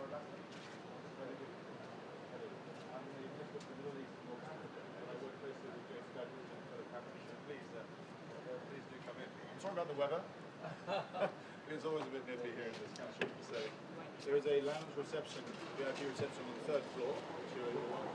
I'm sorry about the weather. It's always a bit nippy here in this country. So there is a lounge reception, VIP reception on the third floor, which you're welcome.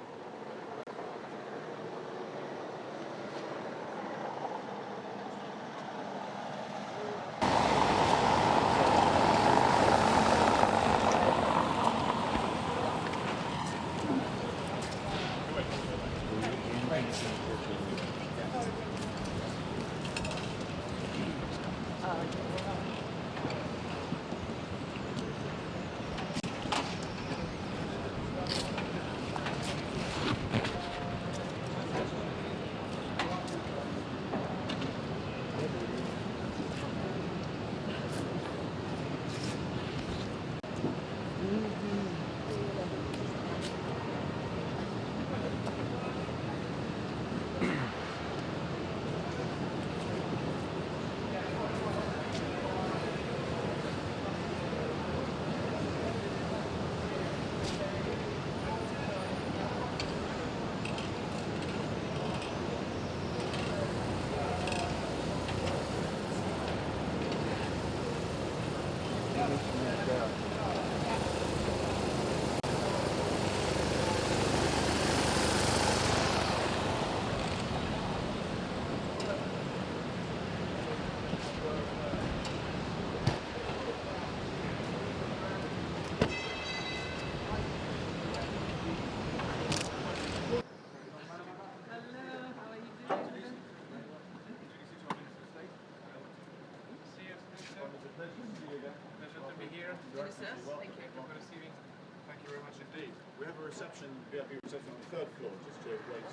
We have a reception, VIP reception on the third floor, just to wait.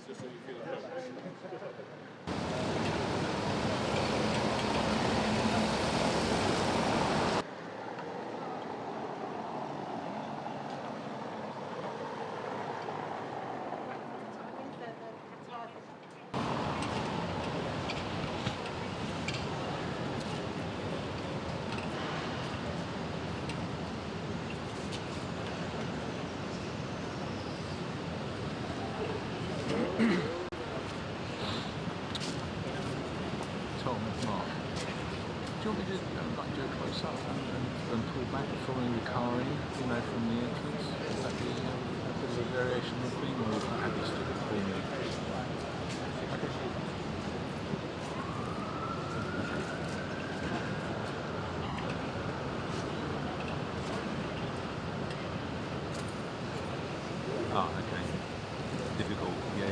just so you feel at home. Tom, Mark, do you want me to do a close up and pull back following the car in, from the entrance? Would that be a bit of a variation of the theme, or would you have to stick it for me? Ah, okay. Difficult. Yeah.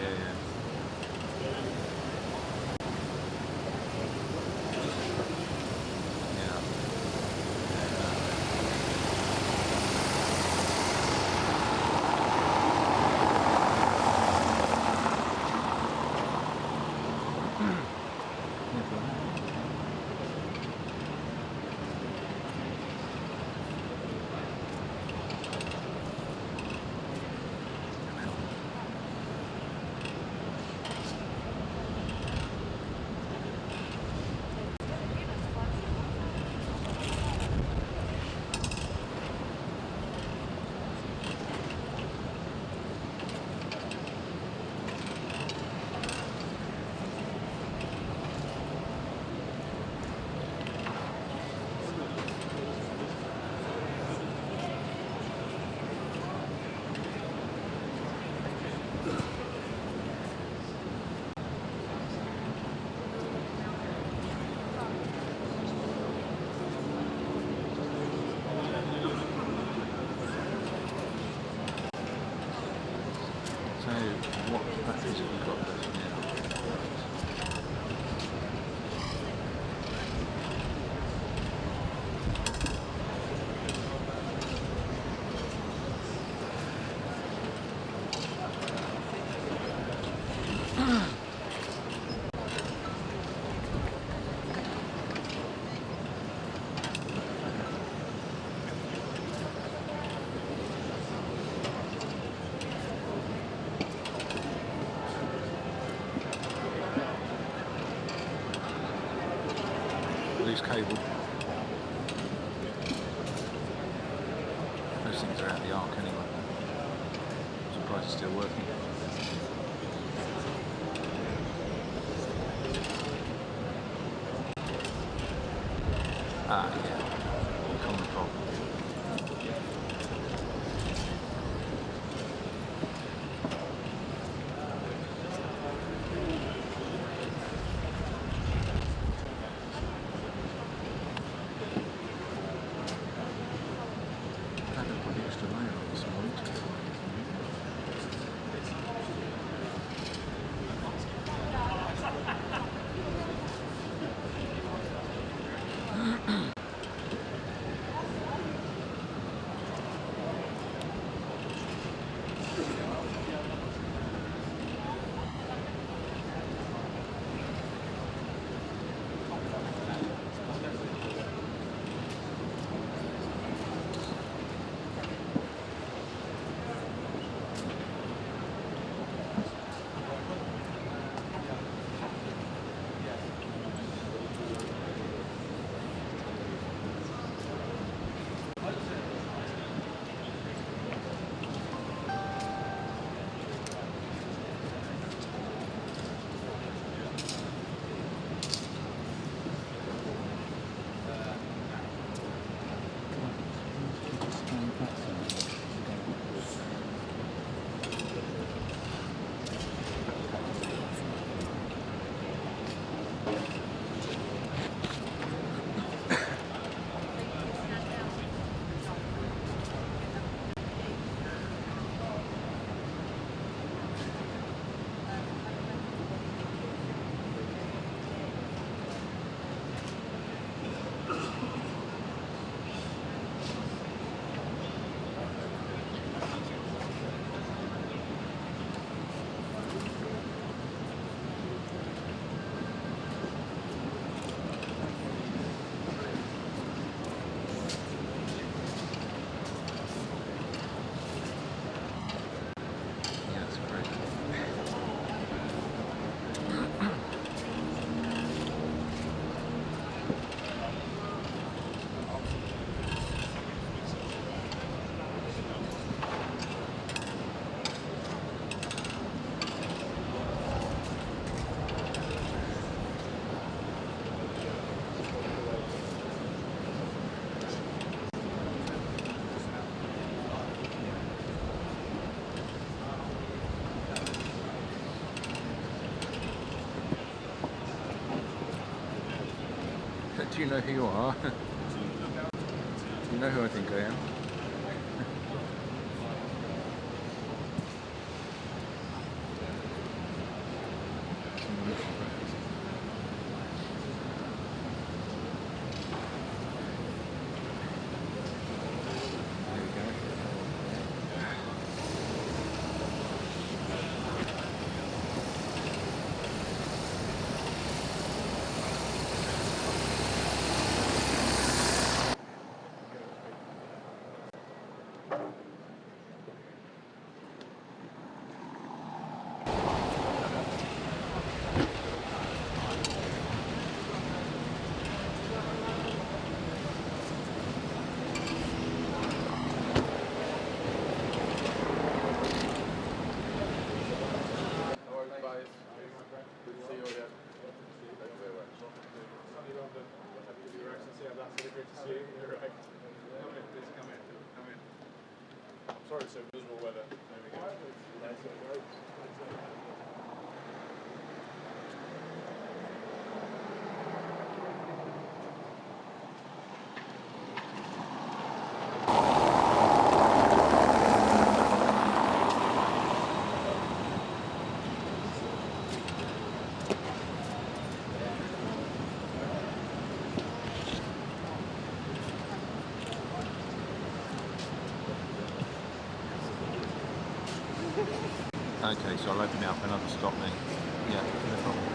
What batteries have you got left now? Loose cable. Those things are out the arc anyway. I'm surprised it's still working. Ah, yeah. Common problem. Do you know who you are? You know who I think I am? Sorry, so miserable weather. There we go. Okay, so I'll open it up another stop then. Yeah, no problem.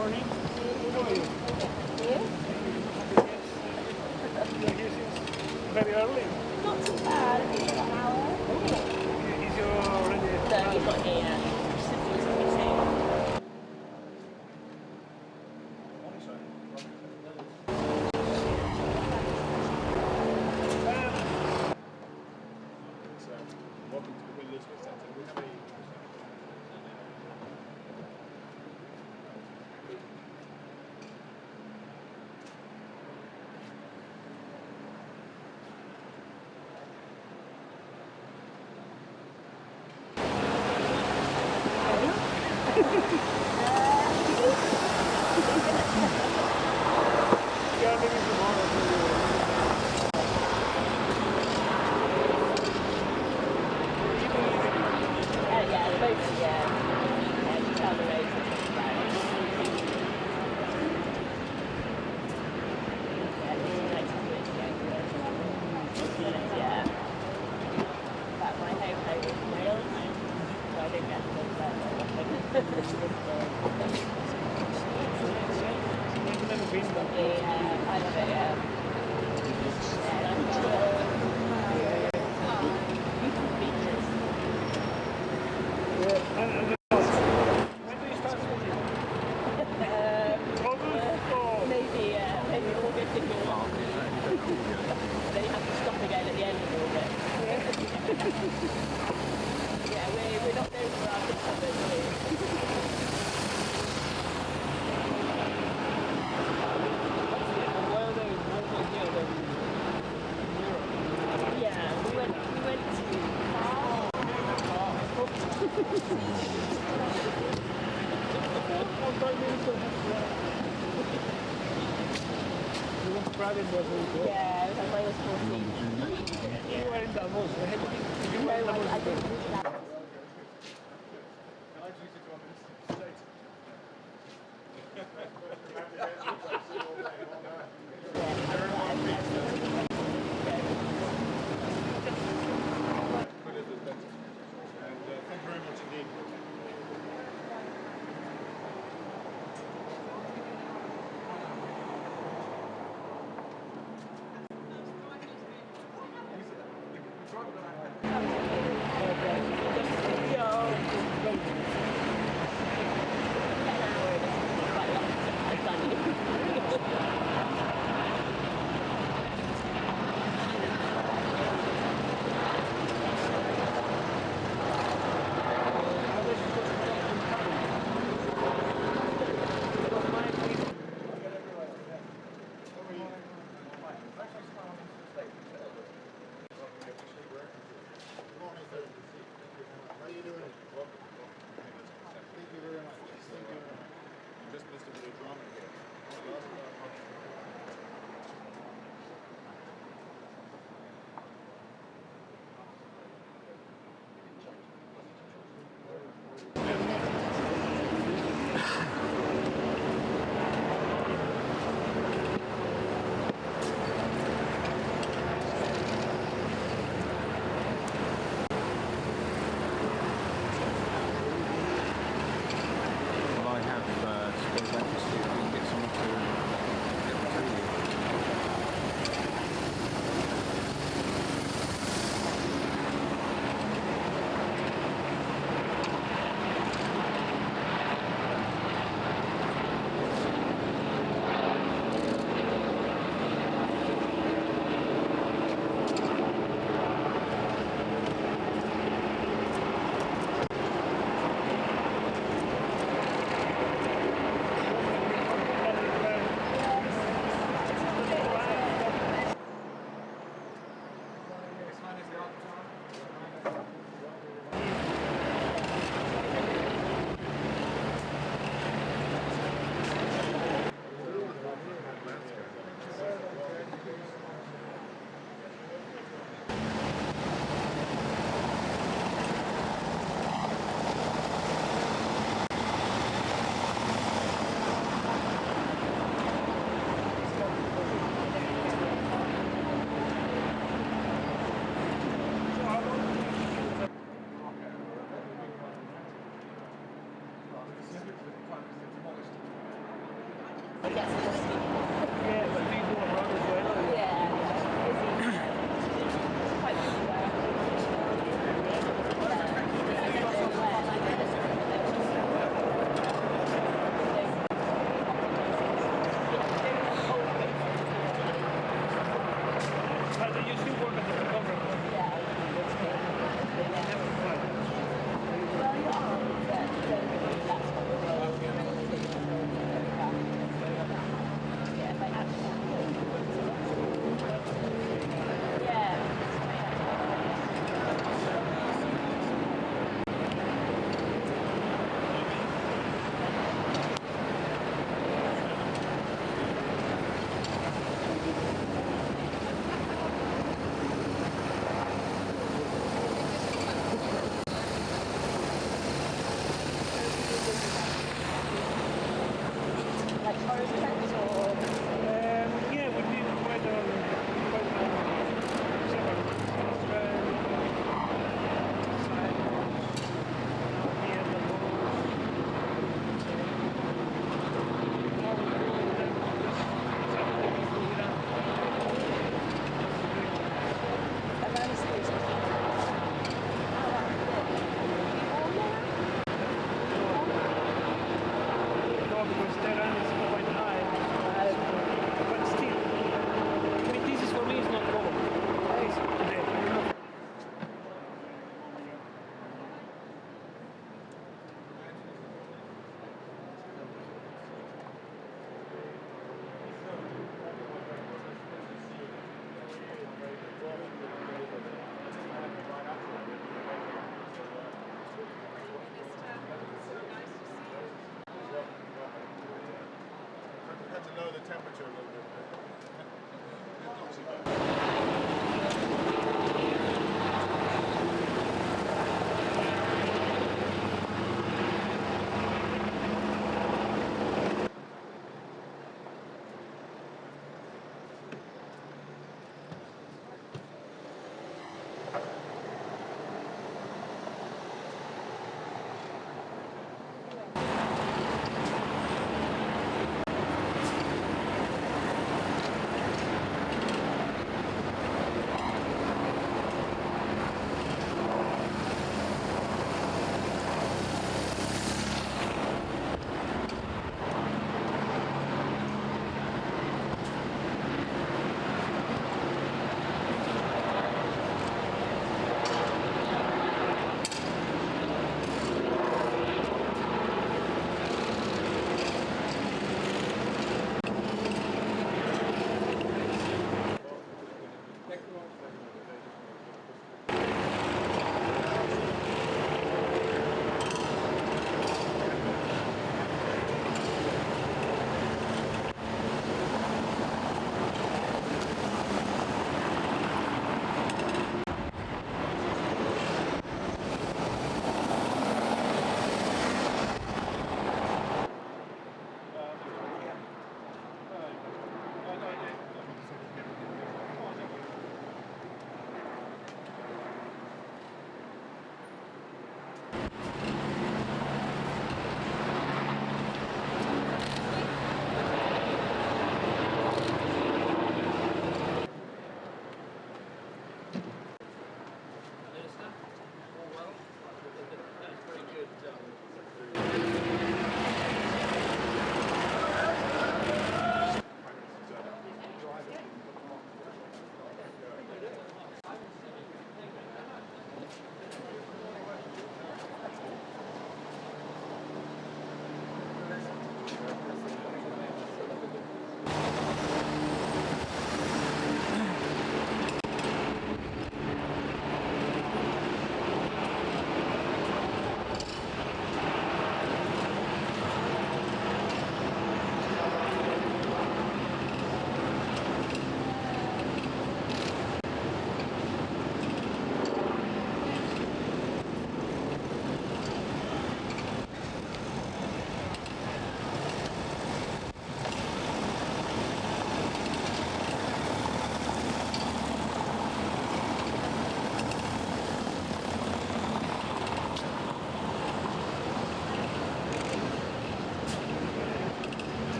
morning. How are you? You're here since very early. Not too bad, I think about an hour. Is you already? No, he's not here yet. Simply missing. Welcome to the Queen Elizabeth Centre. We have a Yeah, maybe tomorrow. Yeah, both, yeah. You tell the road to talk about it. Yeah, it's like 2 years ago. Yeah. But my home is Wales, so I don't get to live there very often. Never been there. Yeah, I love it, yeah. Beautiful beaches. And when do you start swimming? August or? Maybe August if you're not. Then you have to stop again at the end of August. Yeah, we're not going for our summer, are we? Yeah, we went You went to Prague and Brussels. yeah, it was when I was 14. You were in Davos. You were No, in Davos. I didn't do that. Can I introduce you to our Minister of State? Queen Elizabeth Centre. And thank you very much indeed. temperature a little bit. Not too bad.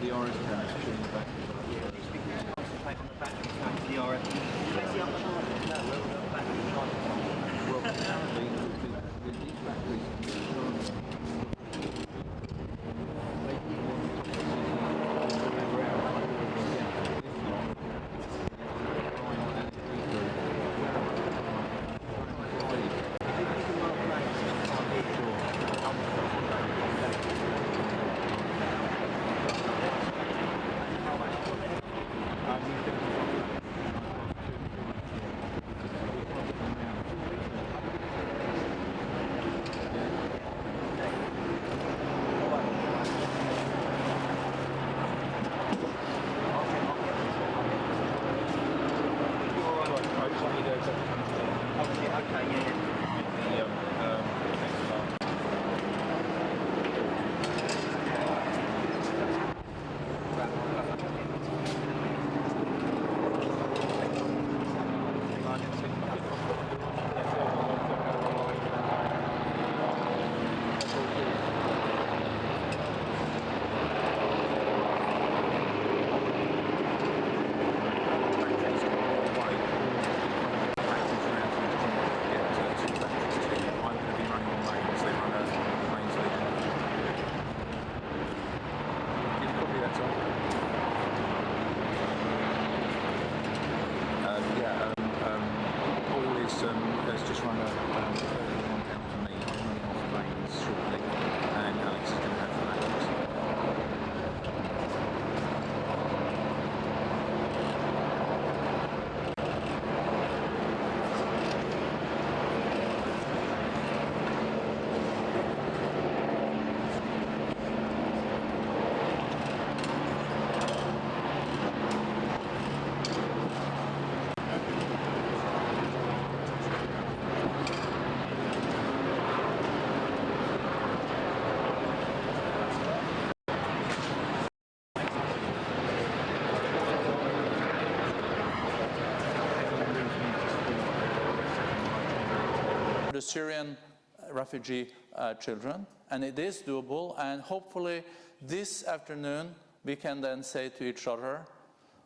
the origin in the back. Well, apparently, these batteries the Syrian refugee children, and it is doable, and hopefully this afternoon we can then say to each other,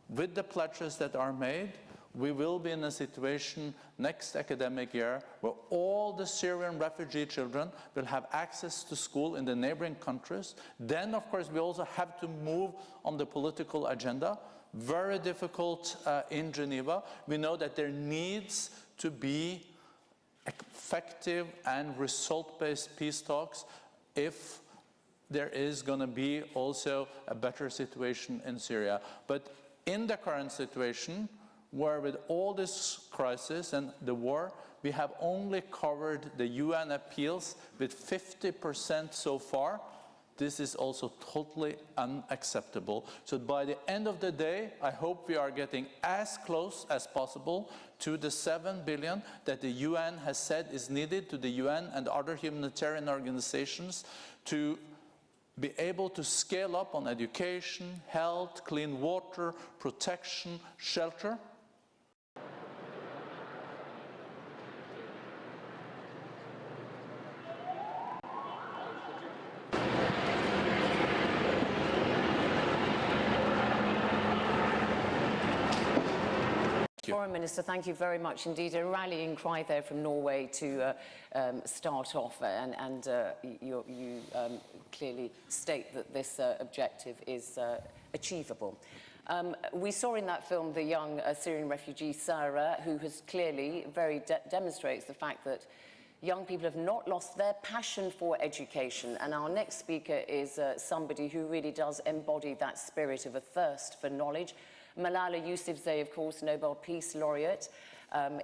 with the pledges that are made, we will be in a situation next academic year where all the Syrian refugee children will have access to school in the neighboring countries. Then, of course, we also have to move on the political agenda. Very difficult in Geneva. We know that there needs to be effective and result-based peace talks if there is going to be also a better situation in Syria. But in the current situation, where with all this crisis and the war, we have only covered the UN appeals with 50% so far. This is also totally unacceptable. So by the end of the day, I hope we are getting as close as possible to the 7 billion that the UN has said is needed to the UN and other humanitarian organizations to be able to scale up on education, health, clean water, protection, shelter. Foreign Minister, thank you very much indeed. A rallying cry there from Norway to start off, and you clearly state that this objective is achievable. We saw in that film the young Syrian refugee Sarah, who has clearly demonstrates the fact that young people have not lost their passion for education. And our next speaker is somebody who really does embody that spirit of a thirst for knowledge. Malala Yousafzai, of course, Nobel Peace Laureate,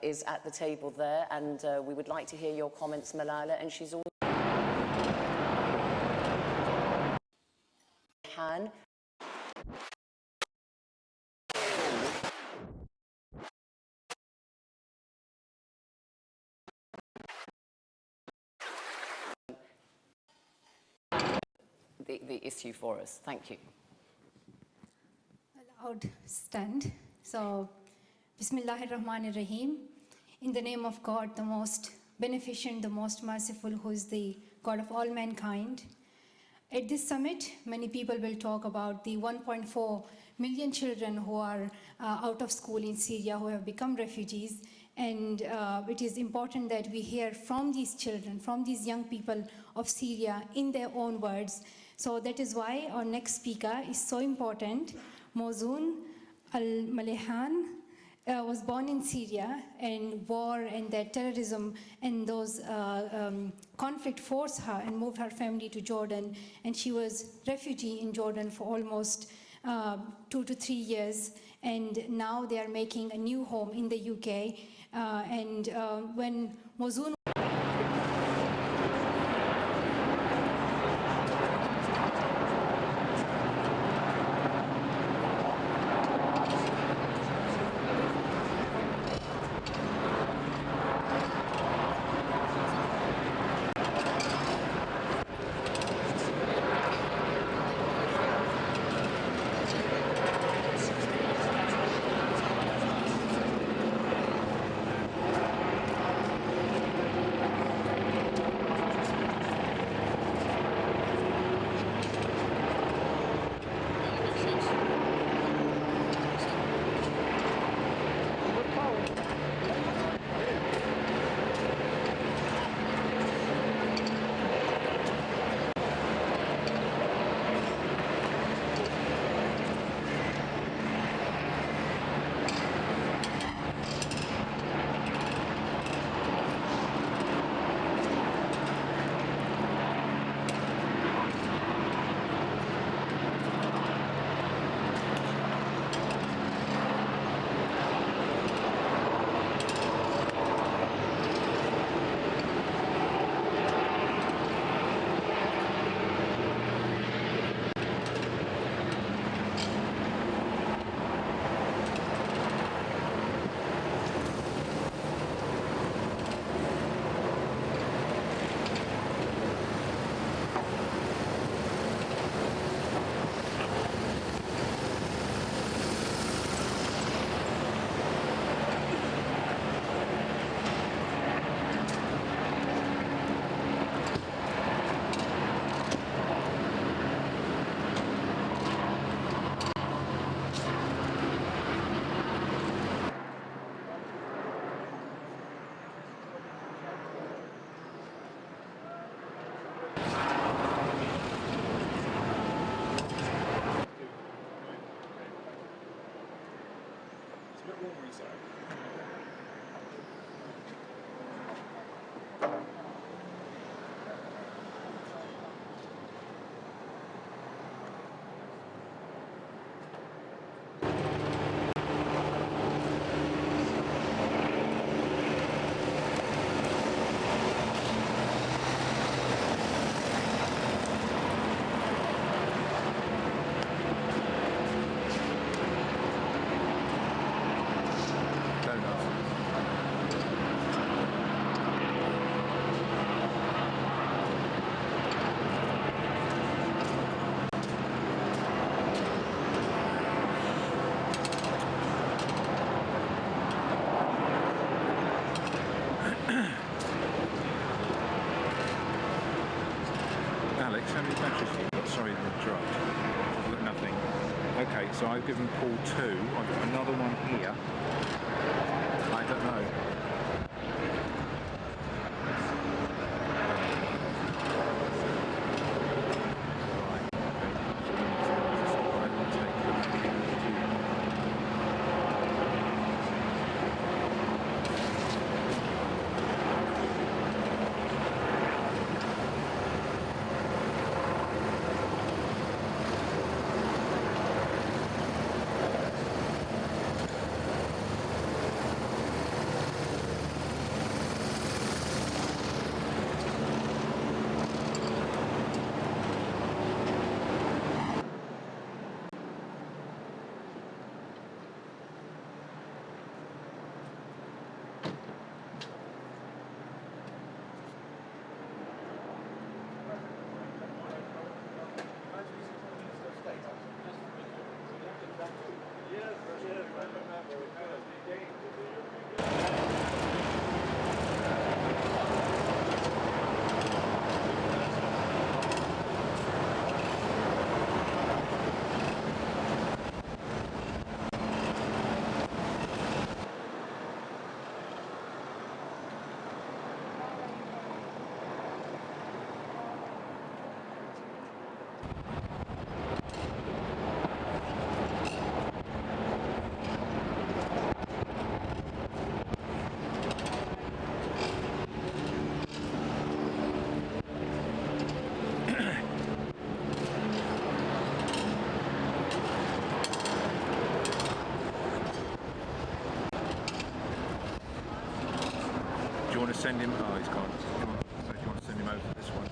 is at the table there, and we would like to hear your comments, Malala. And she's also Han. The issue for us. Thank you. Allowed stand. So, Bismillahirrahmanirrahim. In the name of God, the most beneficent, the most merciful, who is the God of all mankind. At this summit, many people will talk about the 1.4 million children who are out of school in Syria, who have become refugees. And it is important that we hear from these children, from these young people of Syria in their own words. So that is why our next speaker is so important. Mozoon al-Malhan was born in Syria, and war and that terrorism and those conflict forced her and moved her family to Jordan, and she was refugee in Jordan for almost 2 to 3 years, and now they are making a new home in the UK. When Mozoon Alex, how many batteries have you got? Sorry to interrupt. I've got nothing. Okay, so I've given Paul 2. I've got another one here. I don't know. Do you want to send him? Oh, he's gone. So do you want to send him over this one?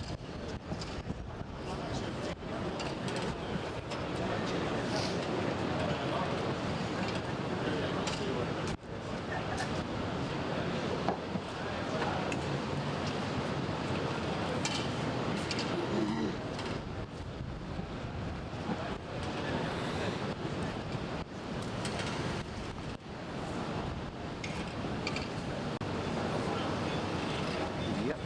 Yep.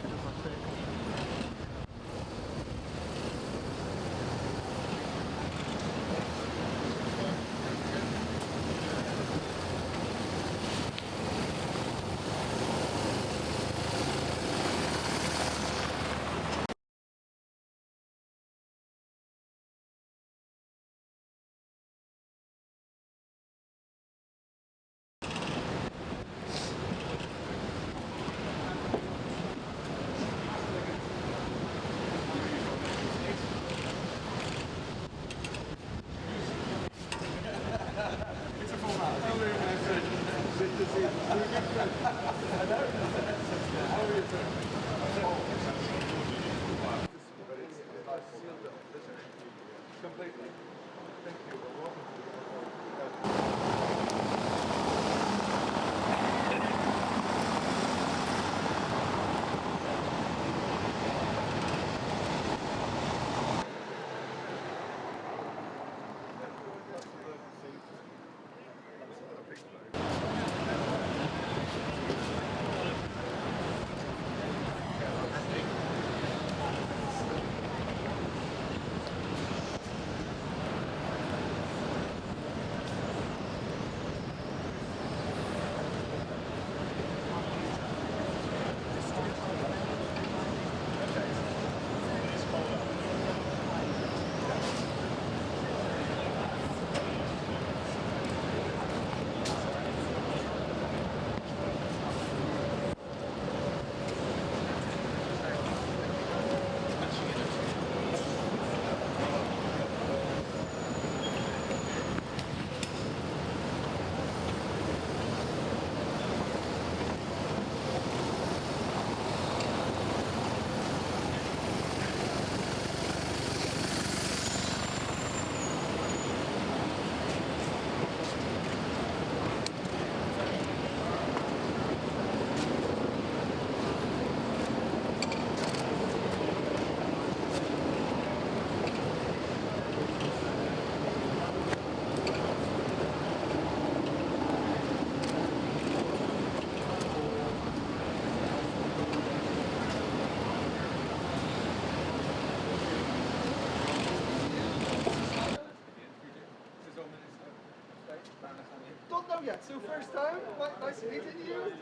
So first time, nice meeting you.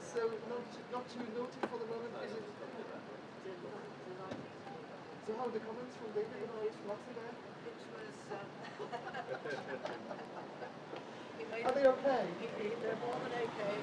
So not too naughty for the moment, is it? So how are the comments from David about Luxembourg? Are they okay? They're more than okay.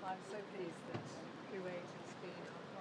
I'm so pleased that Kuwait has been our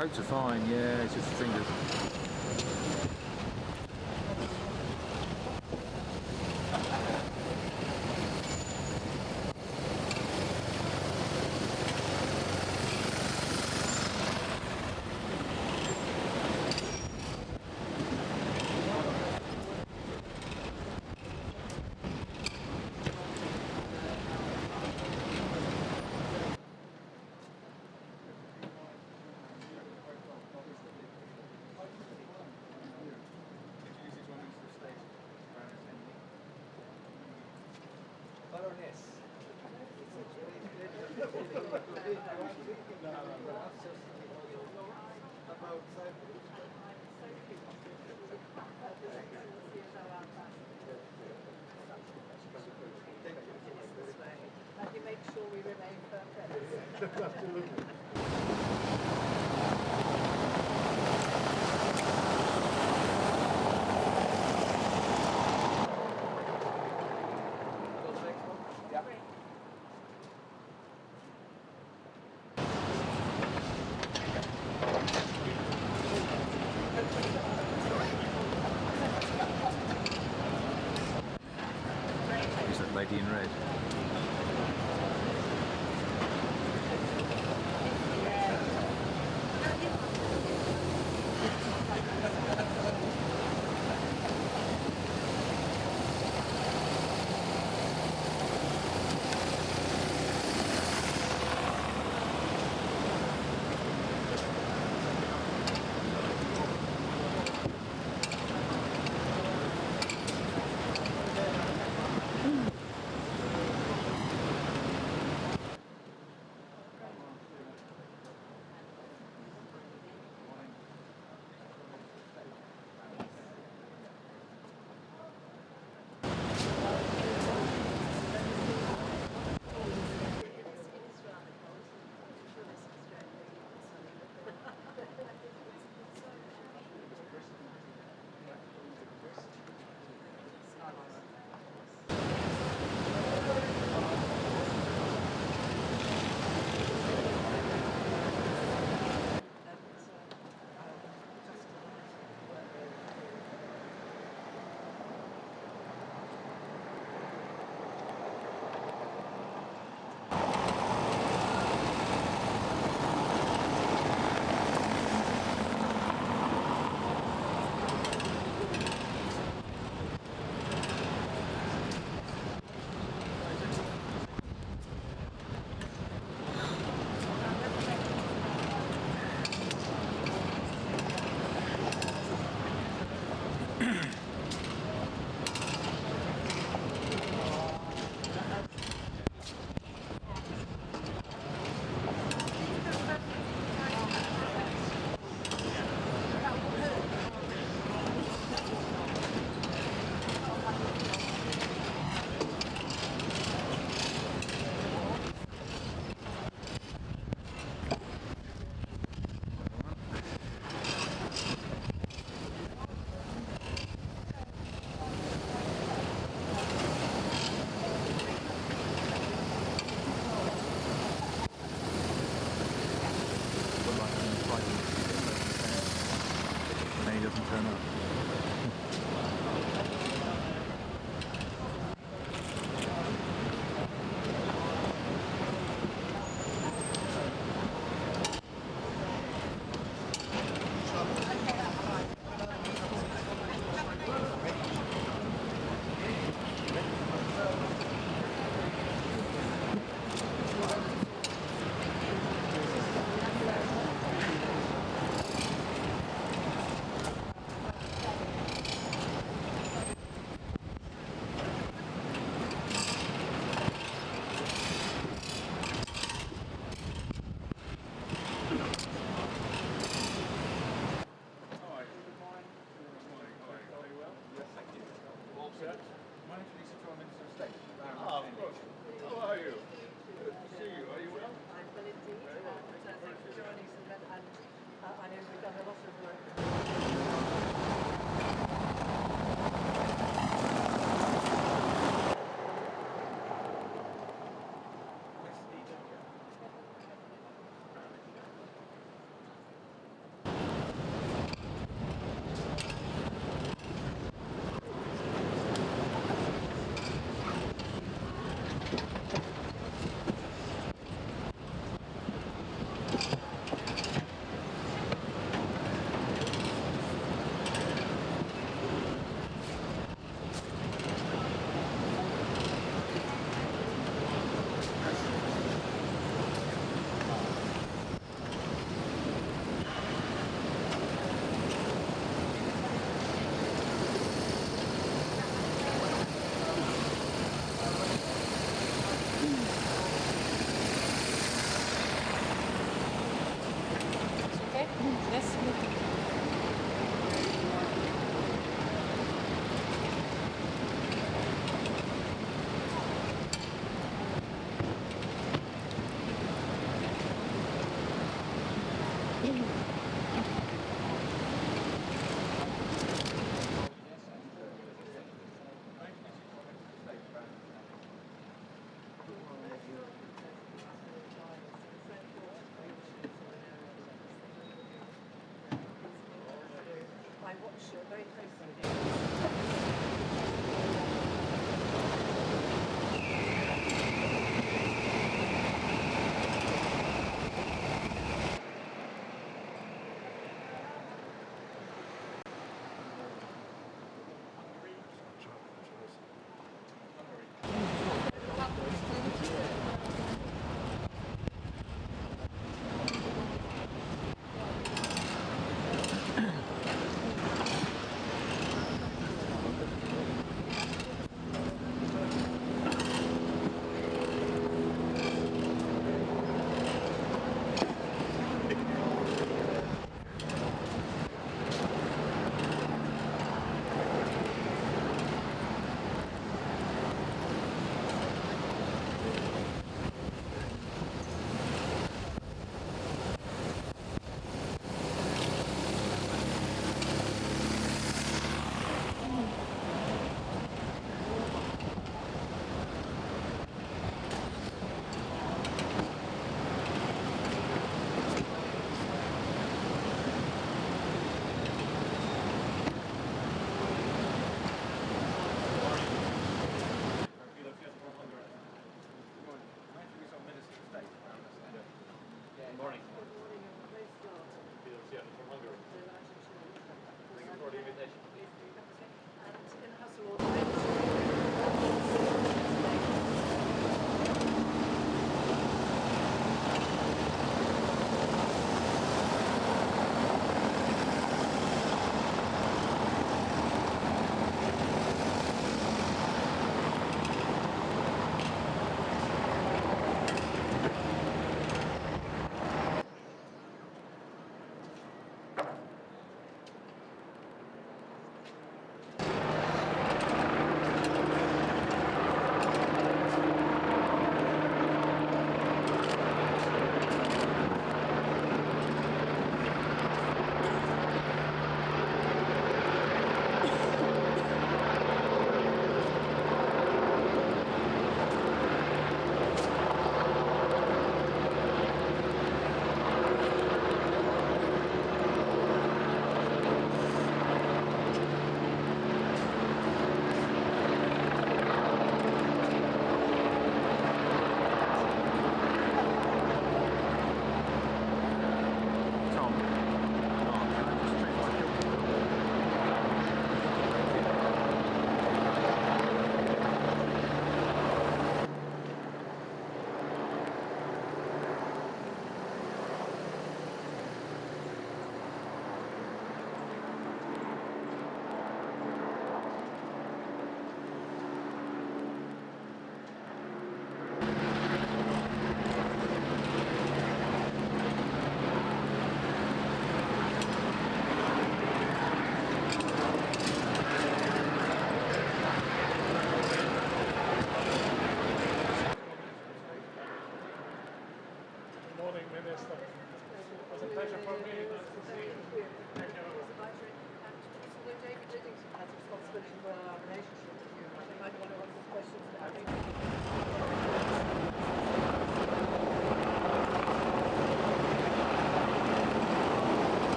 Coats are fine, yeah, it's just fingers. Make sure we remain perfect. Absolutely. Is that lady in red? I watch very closely.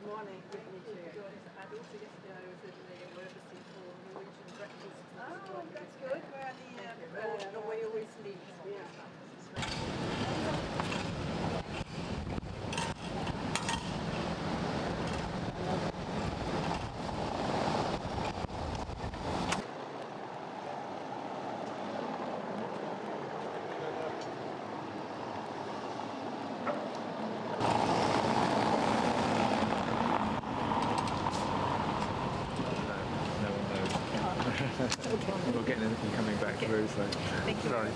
morning. Good to meet you. And also yesterday I was in the embassy for Norwegian breakfast. Oh, that's good. Where Norway always leads. Yeah. We're getting anything coming back through, so. Thank you. Sorry.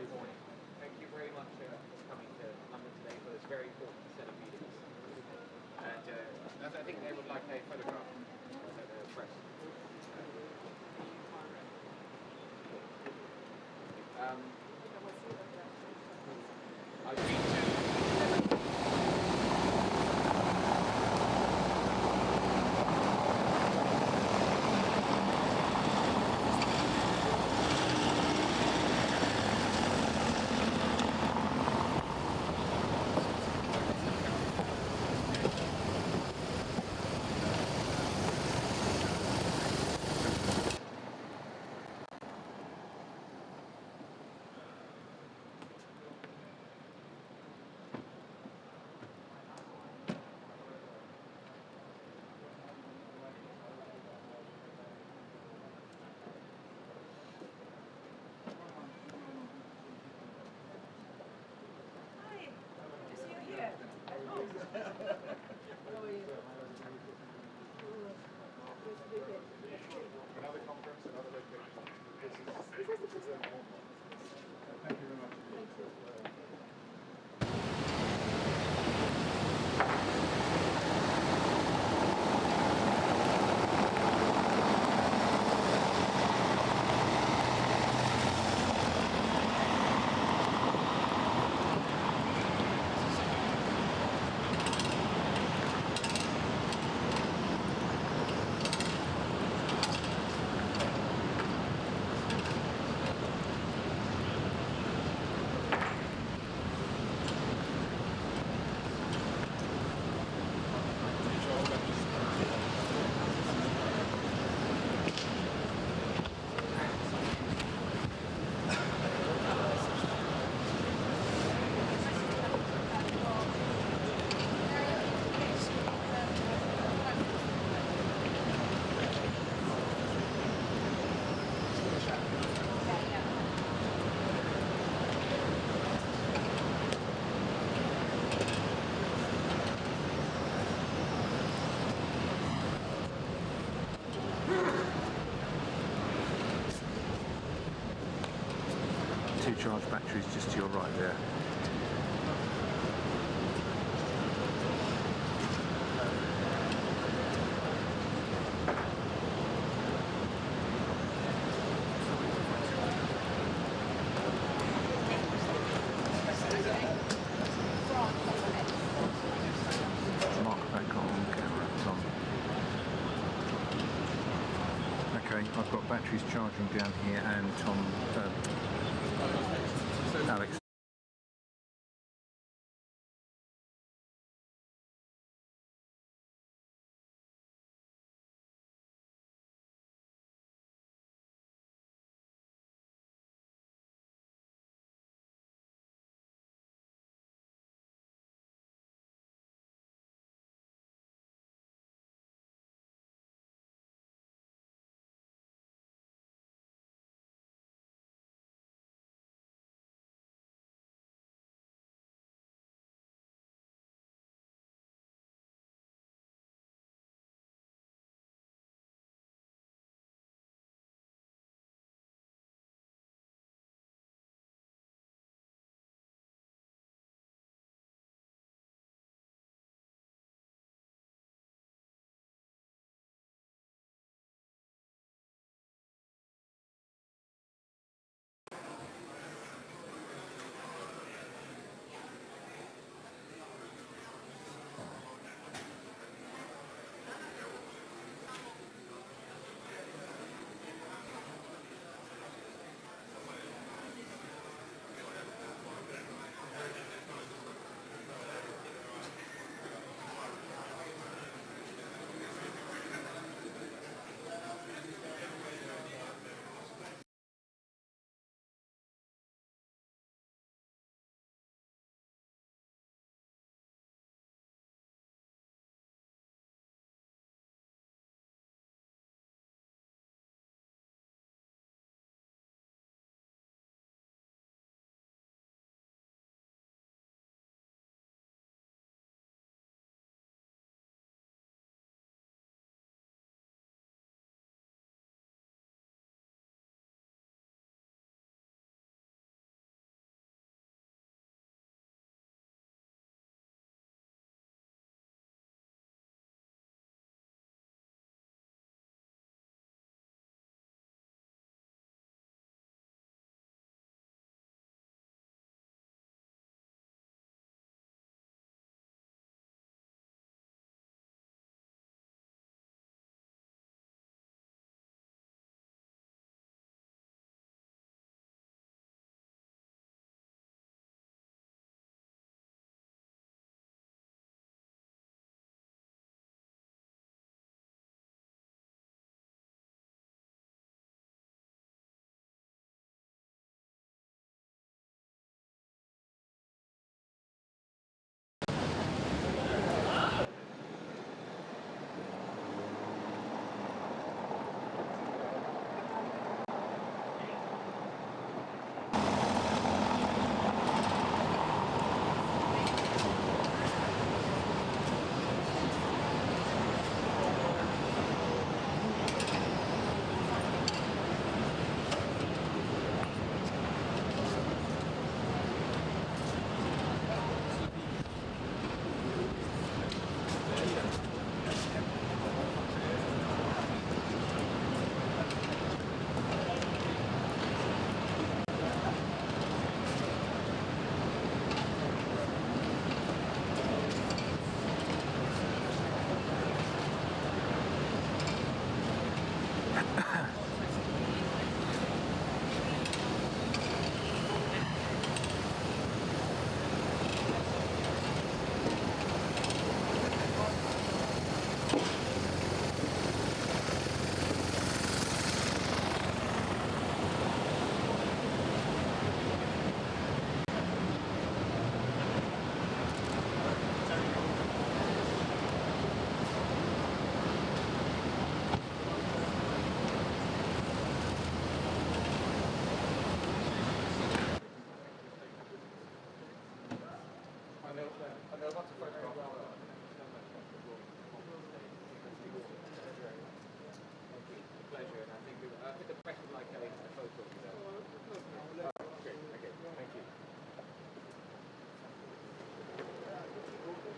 Good morning. Thank you very much for coming to London today for this very important set of meetings. And I think they would like a photograph for the press. I've been to Another conference, another location. This is thank you very much. Two charge batteries just to your right there. Mark back on camera, Tom. Okay, I've got batteries charging down here and Tom, Alex.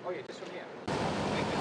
Oh yeah, just from here. Thank you.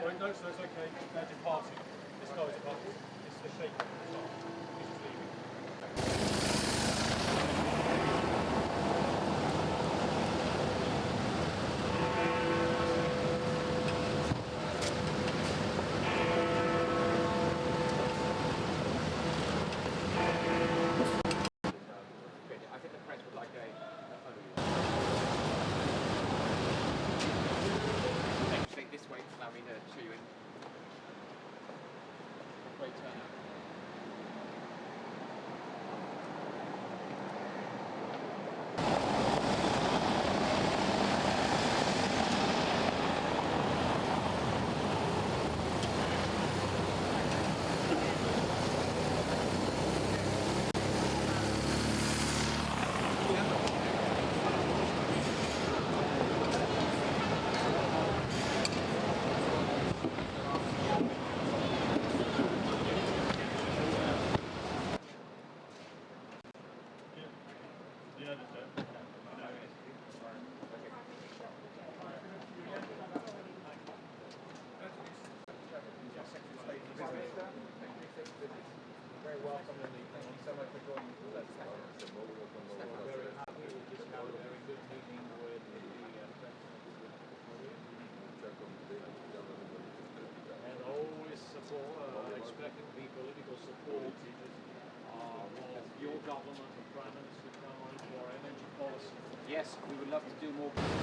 Wait, no, so it's okay. They're departing. This guy is departing. It's the shaker. He's leaving. I think the press would like a photo. Take this way, allow me to show you in. Great turnout. Very welcome, and thank you so much for joining us. Very happy. We just had a very good meeting with the and always support, expecting the political support of your government and Prime Minister Cameron for energy policy. Yes, we would love to do more business.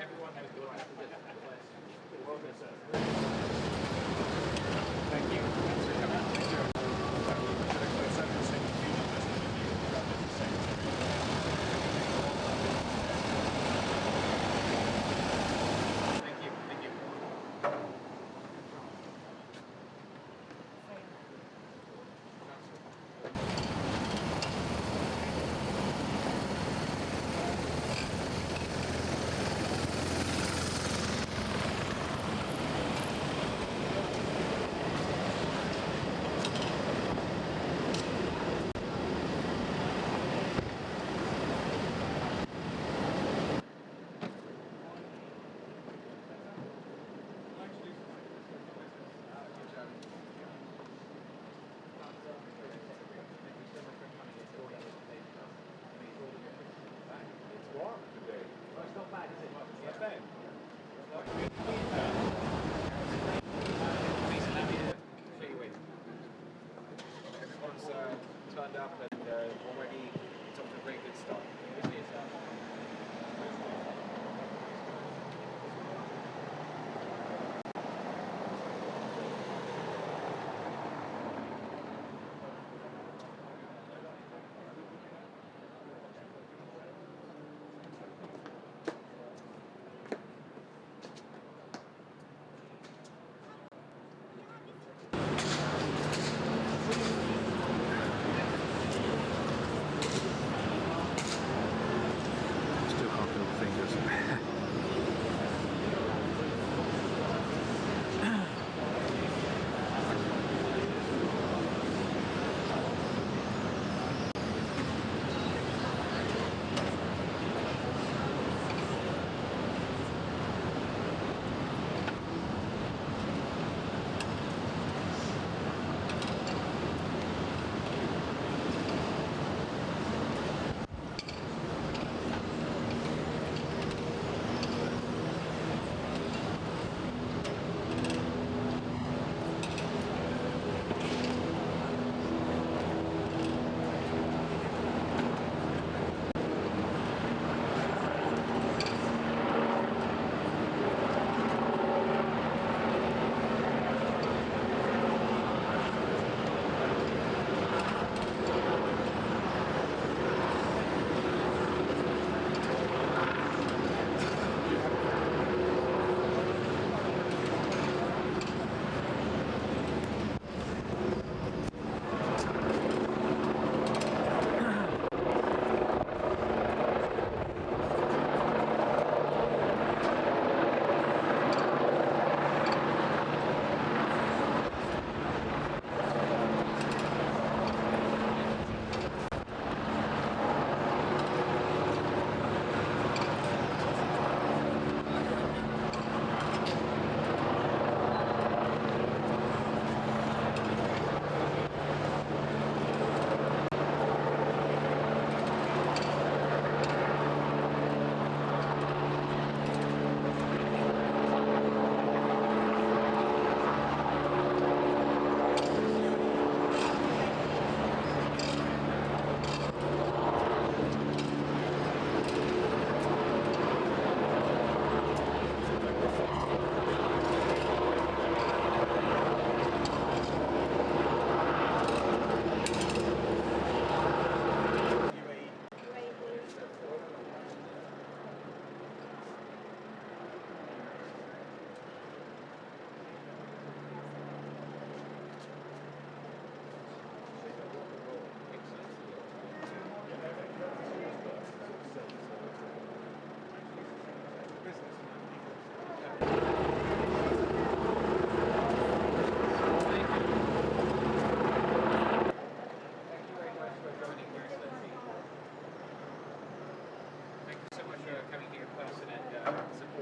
Everyone has good Thank you. Thanks for coming. Thank you. Thank you.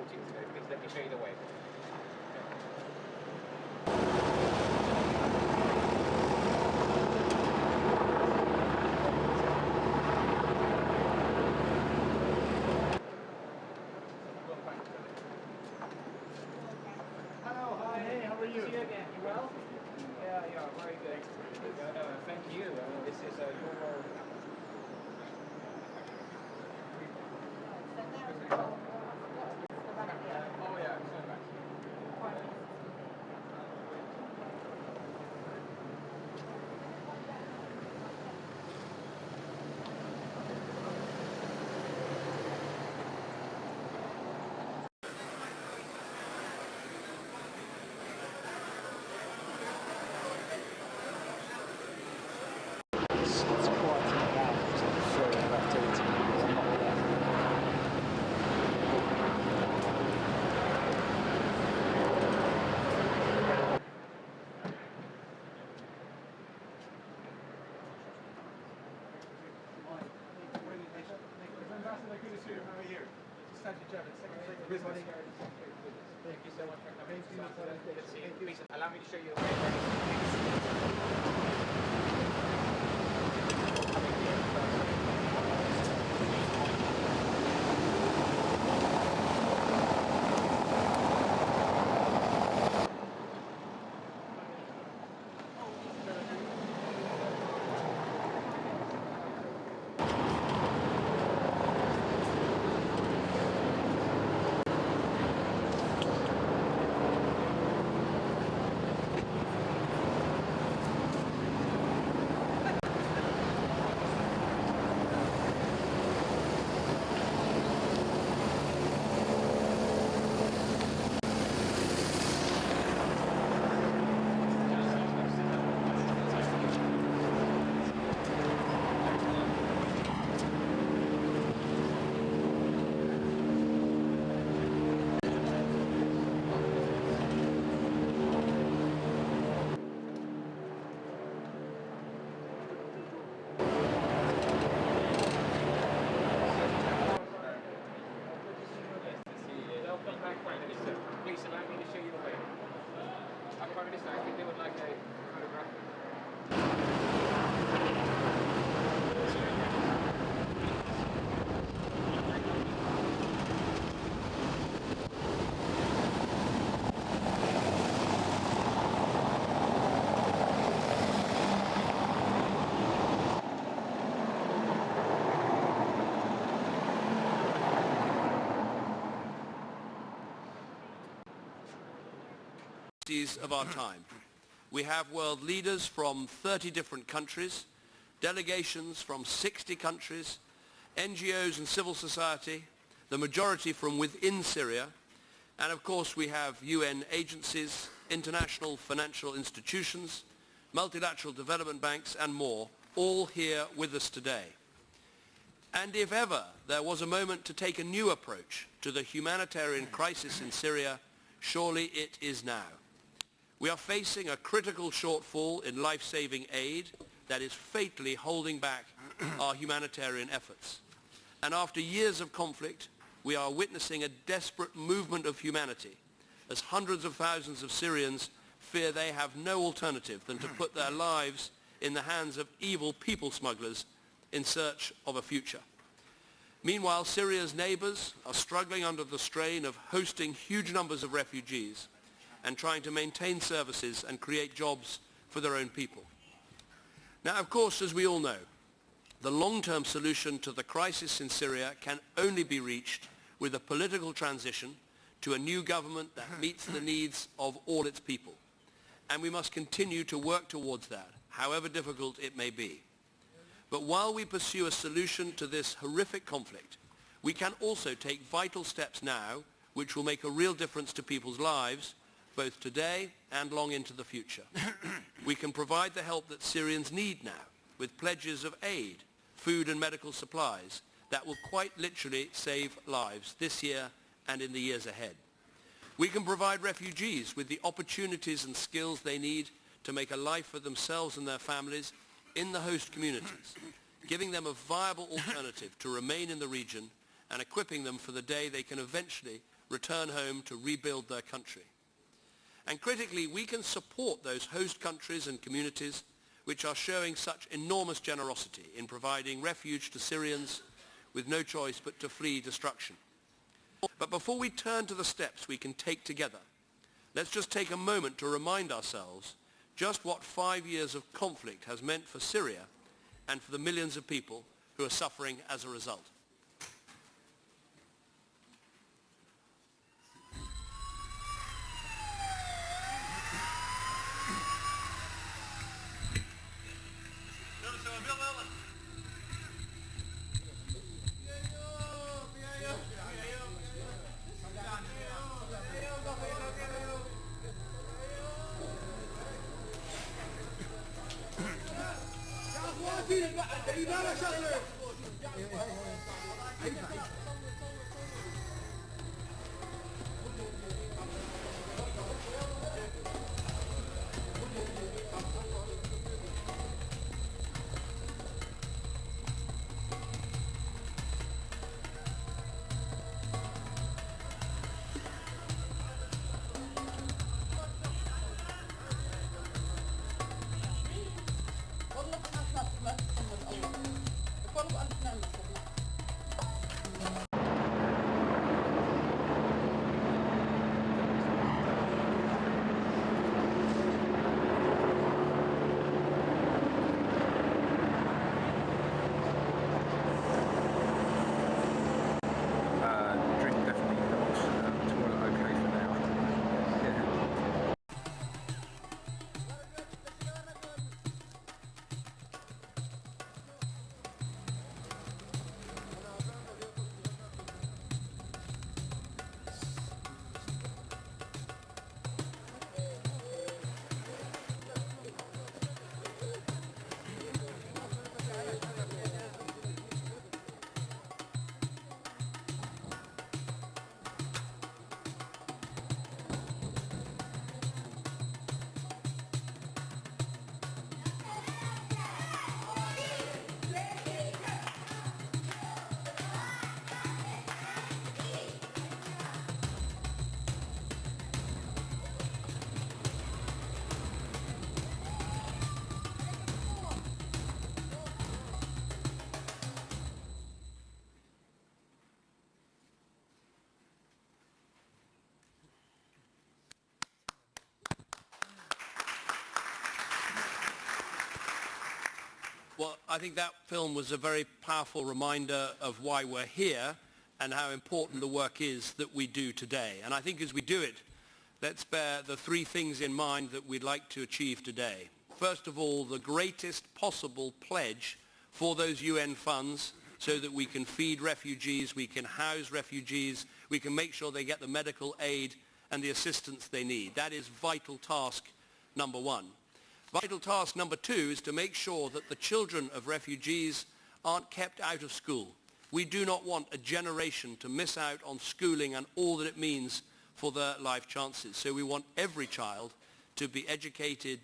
wanting to go. Please let me show you the way. Thank you so much for coming. Please allow me to show you the way. Please allow me to show you the way. Prime Minister, I think they would like a photograph. Of our time. We have world leaders from 30 different countries, delegations from 60 countries, NGOs and civil society, the majority from within Syria, and of course we have UN agencies, international financial institutions, multilateral development banks and more, all here with us today. And if ever there was a moment to take a new approach to the humanitarian crisis in Syria, surely it is now. We are facing a critical shortfall in life-saving aid that is fatally holding back our humanitarian efforts. And after years of conflict, we are witnessing a desperate movement of humanity as hundreds of thousands of Syrians fear they have no alternative than to put their lives in the hands of evil people smugglers in search of a future. Meanwhile, Syria's neighbors are struggling under the strain of hosting huge numbers of refugees and trying to maintain services and create jobs for their own people. Now, of course, as we all know, the long-term solution to the crisis in Syria can only be reached with a political transition to a new government that meets the needs of all its people. And we must continue to work towards that, however difficult it may be. But while we pursue a solution to this horrific conflict, we can also take vital steps now which will make a real difference to people's lives both today and long into the future. We can provide the help that Syrians need now with pledges of aid, food and medical supplies that will quite literally save lives this year and in the years ahead. We can provide refugees with the opportunities and skills they need to make a life for themselves and their families in the host communities, giving them a viable alternative to remain in the region and equipping them for the day they can eventually return home to rebuild their country. And critically, we can support those host countries and communities which are showing such enormous generosity in providing refuge to Syrians with no choice but to flee destruction. But before we turn to the steps we can take together, let's just take a moment to remind ourselves just what 5 years of conflict has meant for Syria and for the millions of people who are suffering as a result. Well, I think that film was a very powerful reminder of why we're here and how important the work is that we do today. And I think as we do it, let's bear the three things in mind that we'd like to achieve today. First of all, the greatest possible pledge for those UN funds so that we can feed refugees, we can house refugees, we can make sure they get the medical aid and the assistance they need. That is vital task number one. Vital task number two is to make sure that the children of refugees aren't kept out of school. We do not want a generation to miss out on schooling and all that it means for their life chances. So we want every child to be educated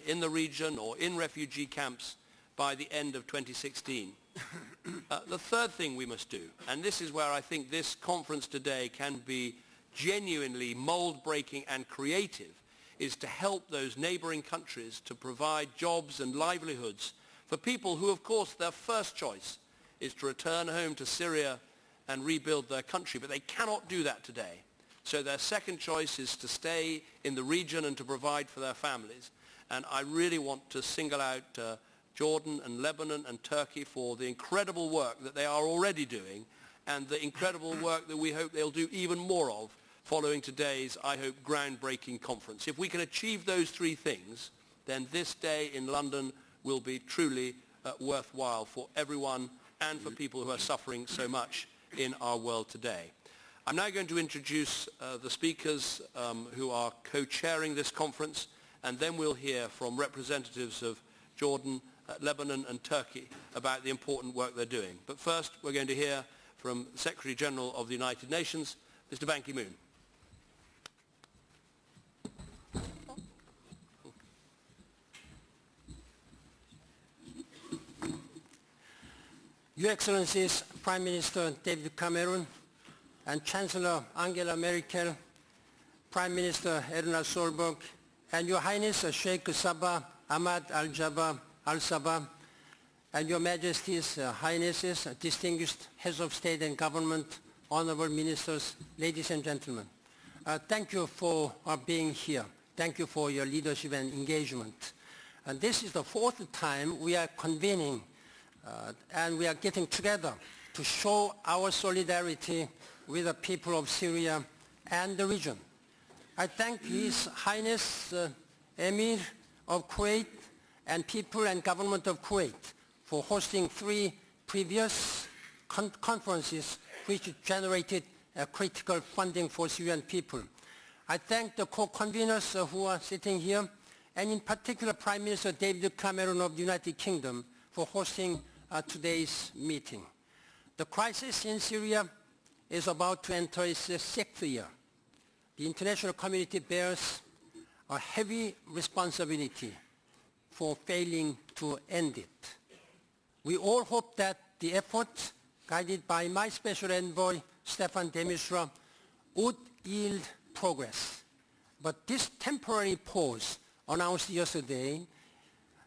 in the region or in refugee camps by the end of 2016. The third thing we must do, and this is where I think this conference today can be genuinely mold-breaking and creative, is to help those neighboring countries to provide jobs and livelihoods for people who, of course, their first choice is to return home to Syria and rebuild their country, but they cannot do that today. So their second choice is to stay in the region and to provide for their families. And I really want to single out Jordan and Lebanon and Turkey for the incredible work that they are already doing and the incredible work that we hope they'll do even more of following today's, I hope, groundbreaking conference. If we can achieve those three things, then this day in London will be truly worthwhile for everyone and for people who are suffering so much in our world today. I'm now going to introduce the speakers who are co-chairing this conference, and then we'll hear from representatives of Jordan, Lebanon and Turkey about the important work they're doing. But first, we're going to hear from Secretary General of the United Nations, Mr. Ban Ki-moon. Your Excellencies, Prime Minister David Cameron, and Chancellor Angela Merkel, Prime Minister Erna Solberg, and Your Highness Sheikh Sabah Ahmad Al-Jabbar Al-Sabah, and Your Majesties, Highnesses, distinguished heads of state and government, honorable ministers, ladies and gentlemen. Thank you for being here. Thank you for your leadership and engagement. And this is the fourth time we are convening and we are getting together to show our solidarity with the people of Syria and the region. I thank His Highness Emir of Kuwait and people and government of Kuwait for hosting 3 previous conferences which generated critical funding for Syrian people. I thank the co-conveners who are sitting here, and in particular Prime Minister David Cameron of the United Kingdom for hosting today's meeting. The crisis in Syria is about to enter its 6th year. The international community bears a heavy responsibility for failing to end it. We all hope that the efforts guided by my special envoy, Staffan de Mistura, would yield progress. But this temporary pause announced yesterday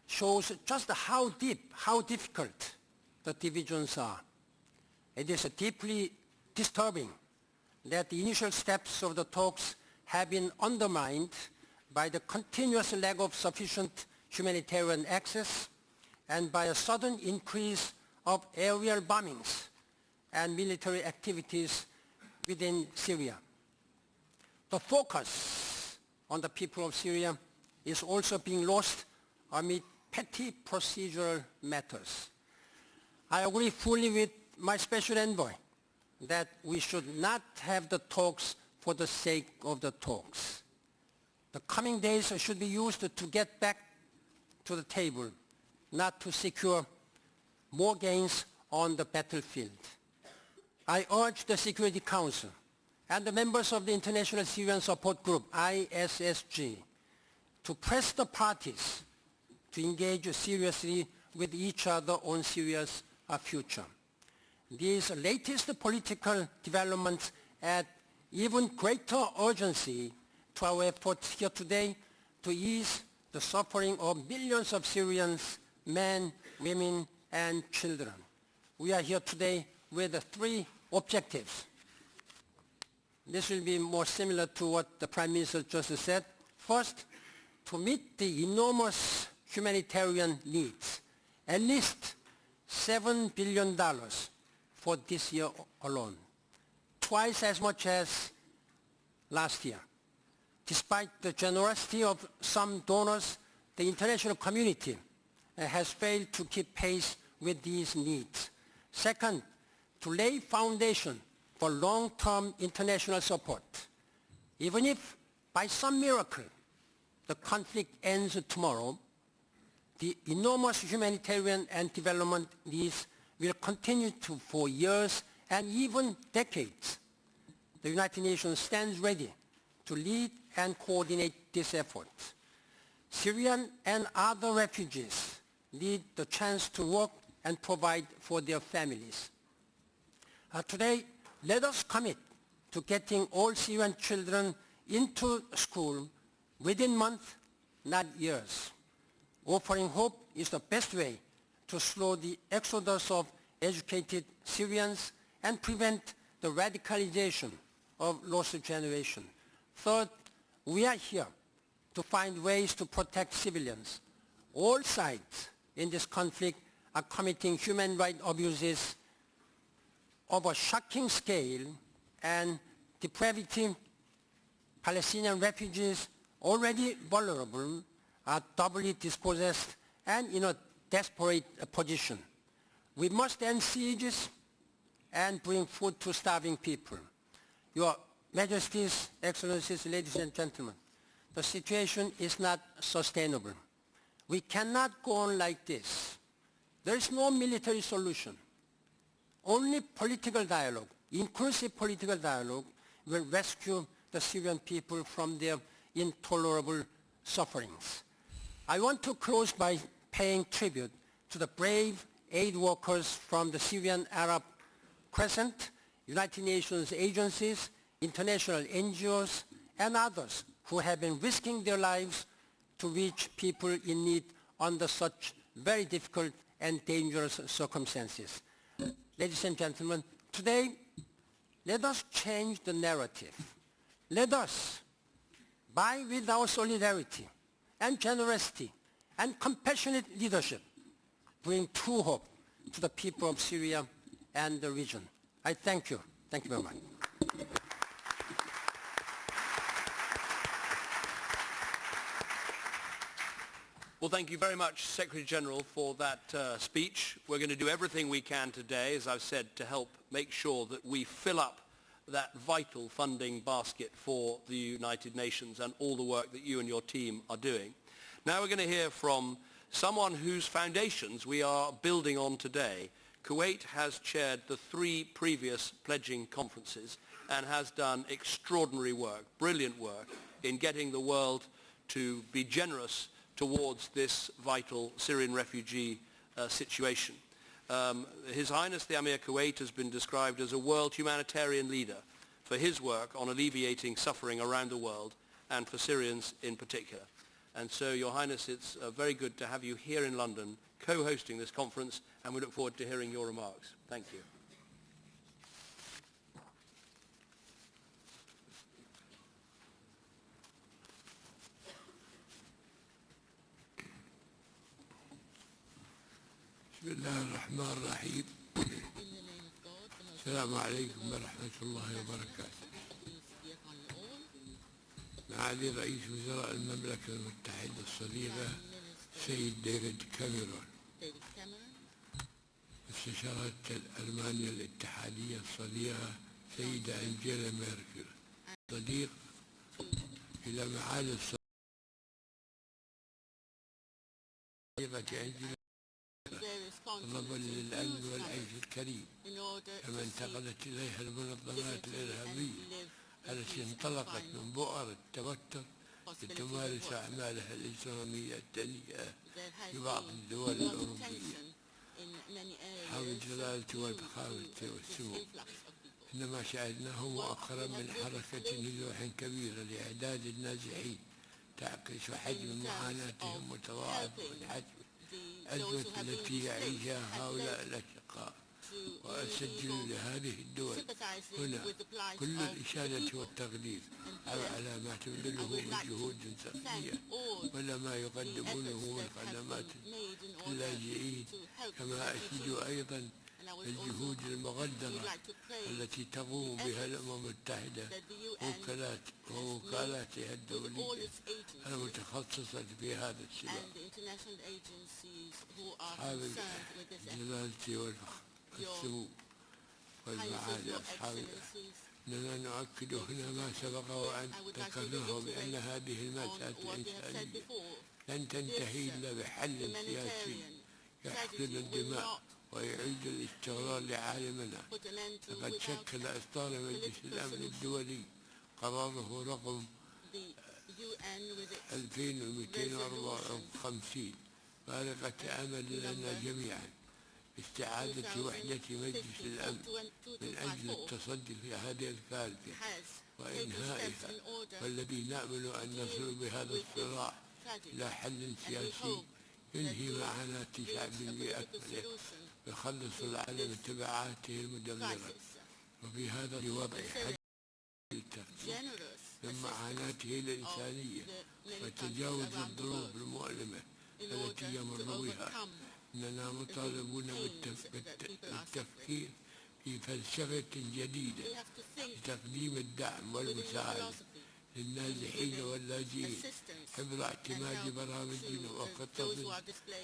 shows just how deep, how difficult the divisions are. It is deeply disturbing that the initial steps of the talks have been undermined by the continuous lack of sufficient humanitarian access and by a sudden increase of aerial bombings and military activities within Syria. The focus on the people of Syria is also being lost amid petty procedural matters. I agree fully with my special envoy that we should not have the talks for the sake of the talks. The coming days should be used to get back to the table, not to secure more gains on the battlefield. I urge the Security Council and the members of the International Syrian Support Group, ISSG, to press the parties to engage seriously with each other on Syria's future. These latest political developments add even greater urgency to our efforts here today to ease the suffering of millions of Syrians, men, women, and children. We are here today with 3 objectives. This will be more similar to what the Prime Minister just said. First, to meet the enormous humanitarian needs, at least $7 billion for this year alone, twice as much as last year. Despite the generosity of some donors, the international community has failed to keep pace with these needs. Second, to lay foundation for long-term international support. Even if by some miracle the conflict ends tomorrow, the enormous humanitarian and development needs will continue for years and even decades. The United Nations stands ready to lead and coordinate this effort. Syrian and other refugees need the chance to work and provide for their families. Today, let us commit to getting all Syrian children into school within months, not years. Offering hope is the best way to slow the exodus of educated Syrians and prevent the radicalization of lost generation. Third, we are here to find ways to protect civilians. All sides in this conflict are committing human rights abuses of a shocking scale, and depravity. Palestinian refugees, already vulnerable, are doubly dispossessed and in a desperate position. We must end sieges and bring food to starving people. Your Majesties, Excellencies, ladies and gentlemen, the situation is not sustainable. We cannot go on like this. There is no military solution. Only political dialogue, inclusive political dialogue, will rescue the Syrian people from their intolerable sufferings. I want to close by paying tribute to the brave aid workers from the Syrian Arab Crescent United Nations agencies, international NGOs, and others who have been risking their lives to reach people in need under such very difficult and dangerous circumstances. Ladies and gentlemen, today, let us change the narrative. Let us, with our solidarity and generosity and compassionate leadership, bring true hope to the people of Syria and the region. I thank you. Thank you very much. Well, thank you very much, Secretary General, for that speech. We're going to do everything we can today, as I've said, to help make sure that we fill up that vital funding basket for the United Nations and all the work that you and your team are doing. Now we're going to hear from someone whose foundations we are building on today. Kuwait has chaired the 3 previous pledging conferences and has done extraordinary work, brilliant work, in getting the world to be generous towards this vital Syrian refugee situation. His Highness the Amir Kuwait has been described as a world humanitarian leader for his work on alleviating suffering around the world and for Syrians in particular. And so, Your Highness, it's very good to have you here in London co-hosting this conference, and we look forward to hearing your remarks. Thank you. بسم الله الرحمن الرحيم. السلام عليكم ورحمة الله وبركاته. معالي رئيس وزراء المملكة المتحدة الصغيرة سيد ديفيد كاميرون، مستشارة ألمانيا الاتحادية الصغيرة سيدة أنجيلا ميركل، صديق إلى معالي الصديقة أنجيلا نظرا للأمن والعيش الكريم، كما انتقلت إليها المنظمات الإرهابية التي انطلقت من بؤر التوتر لتمارس أعمالها الإجرامية الدنيئة في بعض الدول الأوروبية. حول جلالة والفخامة والسمو، إنما شاهدناه مؤخرا من حركة نزوح كبيرة لإعداد النازحين تعكس حجم معاناتهم وتضاعف من حجم الأزمة التي يعيشها هؤلاء الأشقاء. وأسجل لهذه الدول هنا كل الإشادة والتقدير على ما تبذله من جهود سخية ولا ما يقدمونه من خدمات للاجئين، كما أشيد أيضا الجهود المغدرة التي تقوم بها الأمم المتحدة ووكالاتها الدولية المتخصصة في هذا السباق. أصحاب الجلالة والسمو والمعالي أصحاب، إننا نؤكد هنا ما سبق وأن ذكرناه بأن هذه المأساة الإنسانية لن تنتهي إلا بحل سياسي يحقن الدماء ويعيد الاستقرار لعالمنا. لقد شكل إصدار مجلس الأمن الدولي قراره رقم 2254 بارقة أمل لنا جميعا استعادة وحدة مجلس الأمن من أجل التصدي في هذه الكارثة وإنهائها، والذي نأمل أن نصل بهذا الصراع إلى حل سياسي ينهي معاناة شعب بأكمله ويخلص العالم من تبعاته المدمرة، وفي هذا الوضع حل من معاناته الإنسانية وتجاوز الظروف المؤلمة التي يمر بها. إننا مطالبون بالتفكير في فلسفة جديدة لتقديم الدعم والمساعدة للنازحين واللاجئين عبر اعتماد برامج وخطط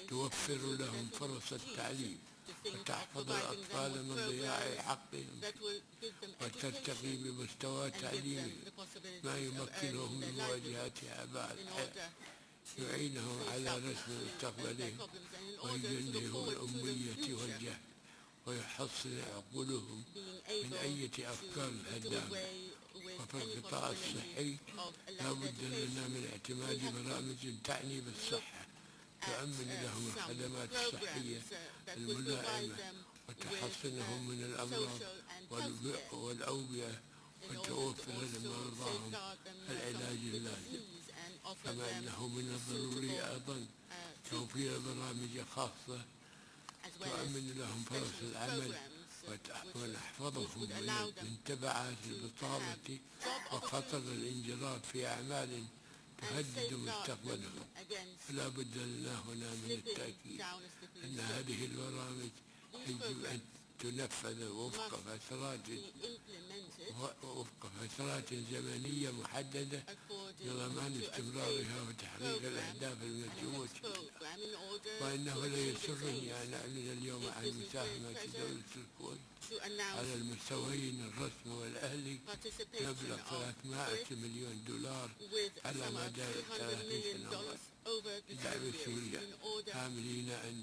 توفر لهم فرص التعليم وتحفظ الأطفال من ضياع حقهم وترتقي بمستوى تعليمهم ما يمكنهم من مواجهة أعباء الحياة، يعينهم على رسم مستقبلهم ويجنبهم الأمية والجهل ويحصن عقولهم من أي أفكار هدامة. وفي القطاع الصحي لا بد لنا من اعتماد برامج تعني بالصحة تؤمن لهم الخدمات الصحية الملائمة وتحصنهم من الأمراض والأوبئة وتوفر لمرضاهم العلاج اللازم. كما أنه من الضروري أيضا توفير برامج خاصة تؤمن لهم فرص العمل ونحفظهم من تبعات البطالة وخطر الانجراف في أعمال تهدد مستقبلهم. فلا بد لنا هنا من التأكيد أن هذه البرامج يجب أن تنفذ وفق فترات زمنية محددة لضمان استمرارها وتحقيق الأهداف المرجوة لها. وإنه لا يسرني أن أعلن اليوم عن مساهمة دولة الكويت على المستويين الرسمي والأهلي مبلغ $300 مليون على مدى 3 سنوات لدعم سوريا، عاملين أن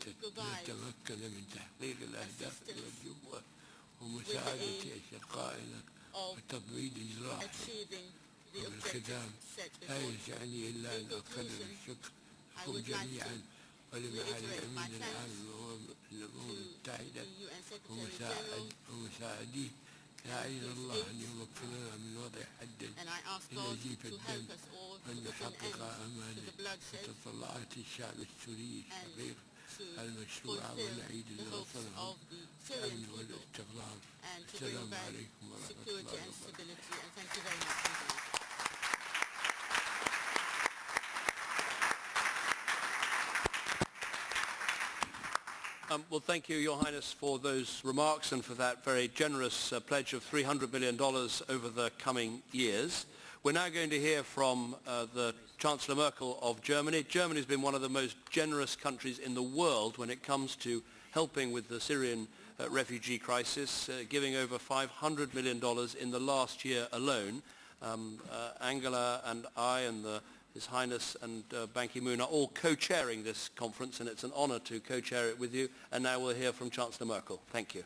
نتمكن من تحقيق الأهداف المرجوة ومساعدة أشقائنا وتطوير إجراءها. وبالختام لا يسعني إلا أن أكرر الشكر لكم جميعا ولمعالي الأمين العام للأمم المتحدة ومساعديه. أعين الله أن يمكننا من وضع حد لنزيف الدم وأن نحقق أمانة وتطلعات الشعب السوري الشقيق المشروعة ونعيد لوطنهم الأمن والاستقرار. السلام عليكم ورحمة الله وبركاته. Well, thank you, Your Highness, for those remarks and for that very generous pledge of $300 million over the coming years. We're now going to hear from the Chancellor Merkel of Germany. Germany has been one of the most generous countries in the world when it comes to helping with the Syrian refugee crisis, giving over $500 million in the last year alone. Angela and I and His Highness and Ban Ki-moon are all co-chairing this conference, and it's an honor to co-chair it with you. And now we'll hear from Chancellor Merkel. Thank you.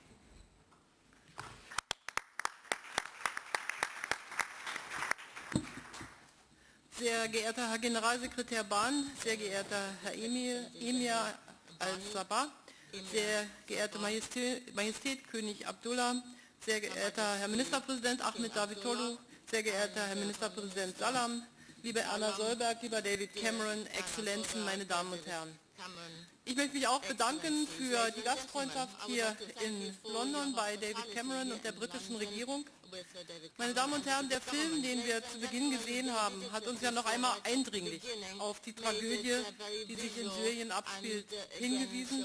Sehr geehrter Herr Generalsekretär Ban, sehr geehrter Herr Emir al-Sabah, sehr geehrte Majestät König Abdullah, sehr geehrter Herr Ministerpräsident Ahmed Davutoglu, sehr geehrter Herr Ministerpräsident Salam, liebe Anna Solberg, lieber David Cameron, Exzellenzen, meine Damen und Herren. Ich möchte mich auch bedanken für die Gastfreundschaft hier in London bei David Cameron und der britischen Regierung. Meine Damen und Herren, der Film, den wir zu Beginn gesehen haben, hat uns ja noch einmal eindringlich auf die Tragödie, die sich in Syrien abspielt, hingewiesen.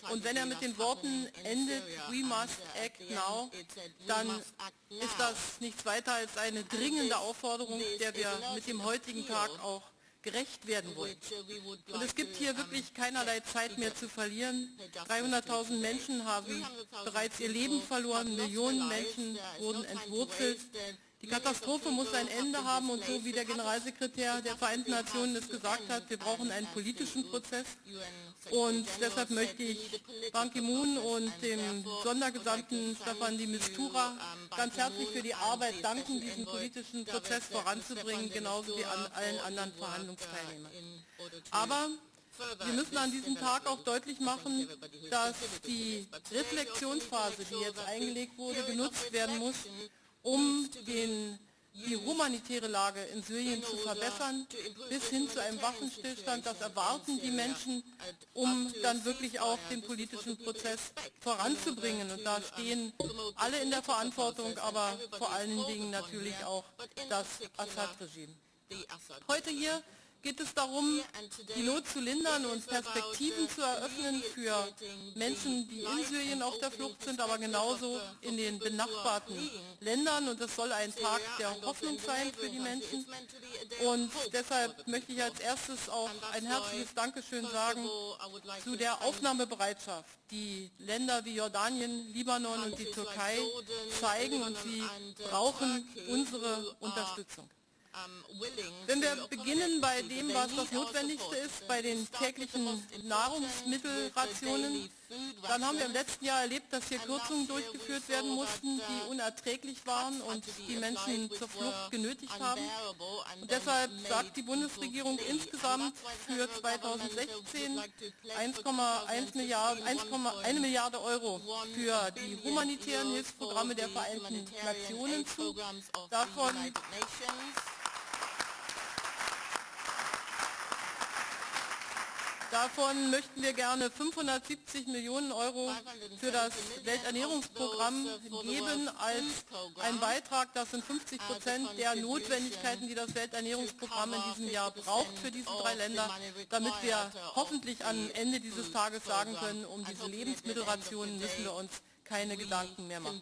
Und wenn er mit den Worten endet, "We must act now", dann ist das nichts weiter als eine dringende Aufforderung, der wir mit dem heutigen Tag auch gerecht werden wollen. Und es gibt hier wirklich keinerlei Zeit mehr zu verlieren. 300.000 Menschen haben bereits ihr Leben verloren, Millionen Menschen wurden entwurzelt. Die Katastrophe muss ein Ende haben und so wie der Generalsekretär der Vereinten Nationen es gesagt hat, wir brauchen einen politischen Prozess. Und deshalb möchte ich Ban Ki-moon und dem Sondergesandten Staffan de Mistura ganz herzlich für die Arbeit danken, diesen politischen Prozess voranzubringen, genauso wie an allen anderen Verhandlungsteilnehmern. Aber wir müssen an diesem Tag auch deutlich machen, dass die Reflexionsphase, die jetzt eingelegt wurde, genutzt werden muss, um die humanitäre Lage in Syrien zu verbessern, bis hin zu einem Waffenstillstand. Das erwarten die Menschen, um dann wirklich auch den politischen Prozess voranzubringen. Und da stehen alle in der Verantwortung, aber vor allen Dingen natürlich auch das Assad-Regime. Heute hier geht es darum, die Not zu lindern und Perspektiven zu eröffnen für Menschen, die in Syrien auf der Flucht sind, aber genauso in den benachbarten Ländern. Und es soll ein Tag der Hoffnung sein für die Menschen. Und deshalb möchte ich als erstes auch ein herzliches Dankeschön sagen zu der Aufnahmebereitschaft, die Länder wie Jordanien, Libanon und die Türkei zeigen, und sie brauchen unsere Unterstützung. Wenn wir beginnen bei dem, was das Notwendigste ist, bei den täglichen Nahrungsmittelrationen, dann haben wir im letzten Jahr erlebt, dass hier Kürzungen durchgeführt werden mussten, die unerträglich waren und die Menschen zur Flucht genötigt haben. Und deshalb sagt die Bundesregierung insgesamt für 2016 1,1 Milliarde Euro für die humanitären Hilfsprogramme der Vereinten Nationen zu. Davon möchten wir gerne 570 Millionen Euro für das Welternährungsprogramm geben als ein Beitrag. Das sind 50% der Notwendigkeiten, die das Welternährungsprogramm in diesem Jahr braucht für diese 3 Länder, damit wir hoffentlich am Ende dieses Tages sagen können, um diese Lebensmittelrationen müssen wir uns keine Gedanken mehr machen.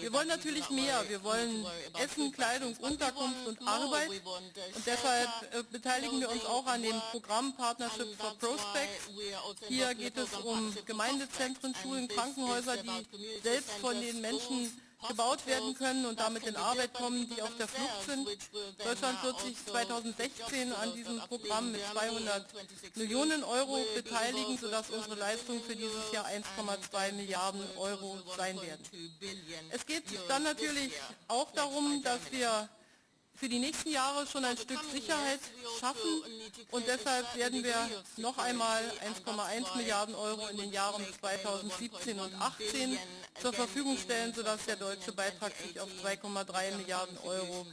Wir wollen natürlich mehr. Wir wollen Essen, Kleidung, Unterkunft und Arbeit. Und deshalb beteiligen wir uns auch an dem Programm Partnership for Prospects. Hier geht es um Gemeindezentren, Schulen, Krankenhäuser, die selbst von den Menschen gebaut werden können und damit in Arbeit kommen, die auf der Flucht sind. Deutschland wird sich 2016 an diesem Programm mit 200 Millionen Euro beteiligen, sodass unsere Leistungen für dieses Jahr 1,2 Milliarden Euro sein werden. Es geht dann natürlich auch darum, dass wir für die nächsten Jahre schon ein Stück Sicherheit schaffen und deshalb werden wir noch einmal 1,1 Milliarden Euro in den Jahren 2017 und 2018 zur Verfügung stellen, sodass der deutsche Beitrag sich auf 2,3 Milliarden Euro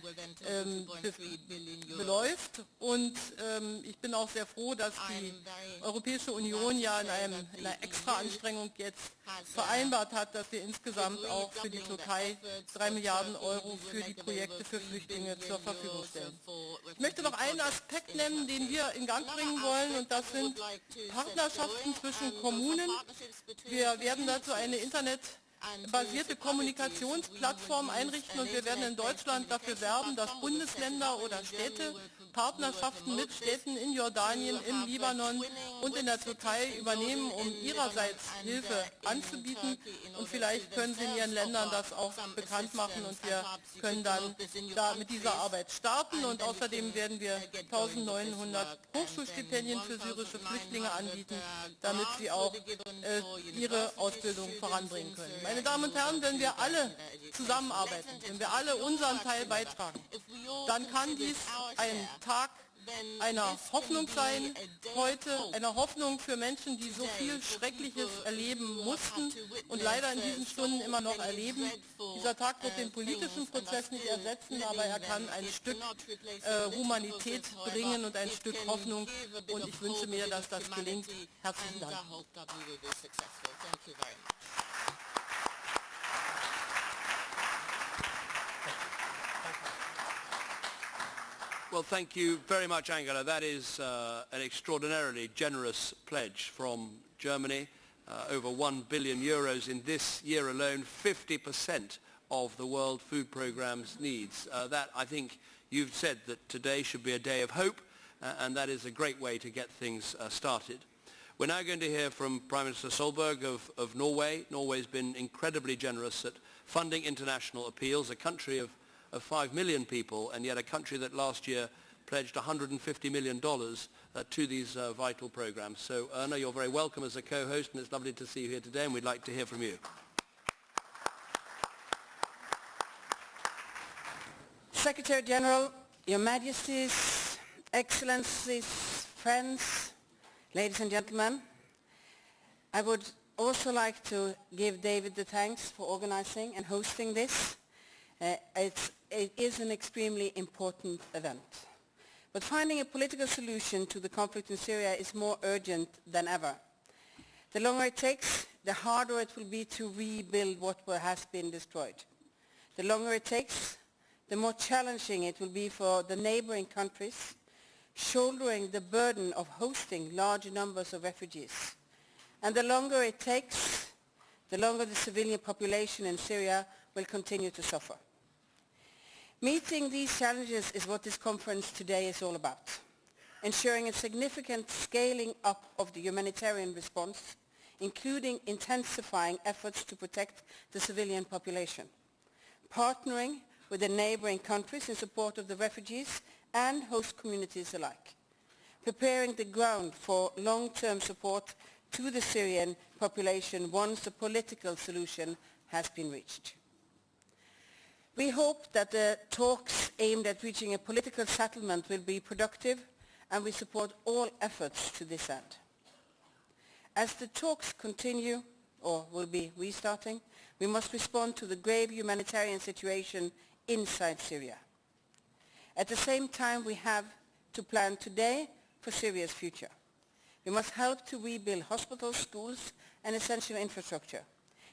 beläuft. Und ich bin auch sehr froh, dass die Europäische Union ja in einer Extra-Anstrengung jetzt vereinbart hat, dass wir insgesamt auch für die Türkei 3 Milliarden Euro für die Projekte für Flüchtlinge zur Verfügung stellen. Ich möchte noch einen Aspekt nennen, den wir in Gang bringen wollen, und das sind Partnerschaften zwischen Kommunen. Wir werden dazu eine internetbasierte Kommunikationsplattform einrichten und wir werden in Deutschland dafür werben, dass Bundesländer oder Städte Partnerschaften mit Städten in Jordanien, im Libanon und in der Türkei übernehmen, um ihrerseits Hilfe anzubieten. Und vielleicht können sie in ihren Ländern das auch bekannt machen und wir können dann da mit dieser Arbeit starten. Und außerdem werden wir 1900 Hochschulstipendien für syrische Flüchtlinge anbieten, damit sie auch ihre Ausbildung voranbringen können. Meine Damen und Herren, wenn wir alle zusammenarbeiten, wenn wir alle unseren Teil beitragen, dann kann dies ein Tag einer Hoffnung sein, heute einer Hoffnung für Menschen, die so viel Schreckliches erleben mussten und leider in diesen Stunden immer noch erleben. Dieser Tag wird den politischen Prozess nicht ersetzen, aber er kann ein Stück Humanität bringen und ein Stück Hoffnung und ich wünsche mir, dass das gelingt. Herzlichen Dank. Well, thank you very much, Angela. That is an extraordinarily generous pledge from Germany. Over 1 billion euros in this year alone, 50% of the World Food Programme's needs. That, I think, you've said that today should be a day of hope, and that is a great way to get things started. We're now going to hear from Prime Minister Solberg of Norway. Norway's been incredibly generous at funding international appeals, a country of 5 million people, and yet a country that last year pledged $150 million to these vital programs. So, Erna, you're very welcome as a co-host, and it's lovely to see you here today, and we'd like to hear from you. Secretary General, Your Majesties, Excellencies, friends, ladies and gentlemen, I would also like to give David the thanks for organizing and hosting this. It is an extremely important event. But finding a political solution to the conflict in Syria is more urgent than ever. The longer it takes, the harder it will be to rebuild what has been destroyed. The longer it takes, the more challenging it will be for the neighboring countries, shouldering the burden of hosting large numbers of refugees. And the longer it takes, the longer the civilian population in Syria will continue to suffer. Meeting these challenges is what this conference today is all about, ensuring a significant scaling up of the humanitarian response, including intensifying efforts to protect the civilian population, partnering with the neighboring countries in support of the refugees and host communities alike, preparing the ground for long-term support to the Syrian population once a political solution has been reached. We hope that the talks aimed at reaching a political settlement will be productive, and we support all efforts to this end. As the talks continue, or will be restarting, we must respond to the grave humanitarian situation inside Syria. At the same time, we have to plan today for Syria's future. We must help to rebuild hospitals, schools, and essential infrastructure.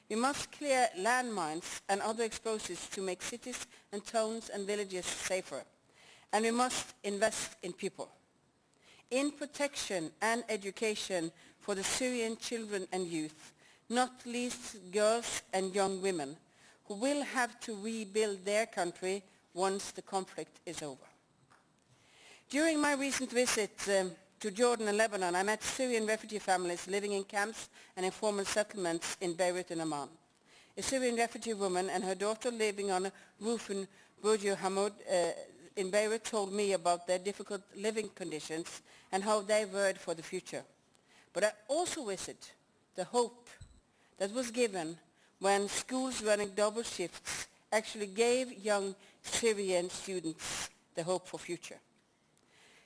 We must clear landmines and other explosives to make cities and towns and villages safer. And we must invest in people, in protection and education for the Syrian children and youth, not least girls and young women, who will have to rebuild their country once the conflict is over. During my recent visit to Jordan and Lebanon, I met Syrian refugee families living in camps and informal settlements in Beirut and Amman. A Syrian refugee woman and her daughter living on a roof in Burj Hamad in Beirut told me about their difficult living conditions and how they worried for the future. But I also visited the hope that was given when schools running double shifts actually gave young Syrian students the hope for future.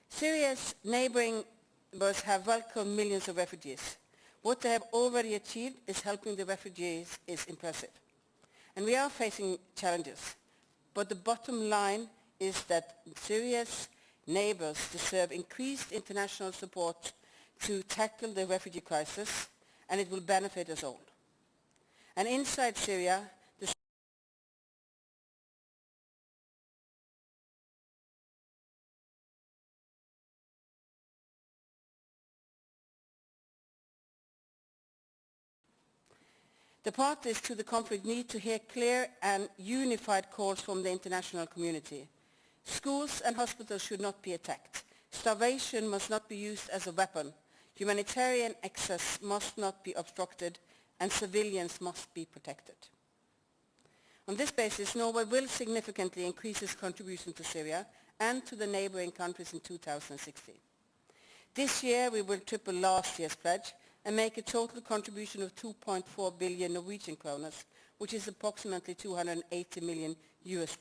Syria's neighboring neighbors have welcomed millions of refugees. What they have already achieved is helping the refugees is impressive. And we are facing challenges. But the bottom line is that Syria's neighbors deserve increased international support to tackle the refugee crisis, and it will benefit us all. And inside Syria, the parties to the conflict need to hear clear and unified calls from the international community. Schools and hospitals should not be attacked. Starvation must not be used as a weapon. Humanitarian access must not be obstructed, and civilians must be protected. On this basis, Norway will significantly increase its contribution to Syria and to the neighboring countries in 2016. This year, we will triple last year's pledge and make a total contribution of 2.4 billion Norwegian kroner, which is approximately $280 million US.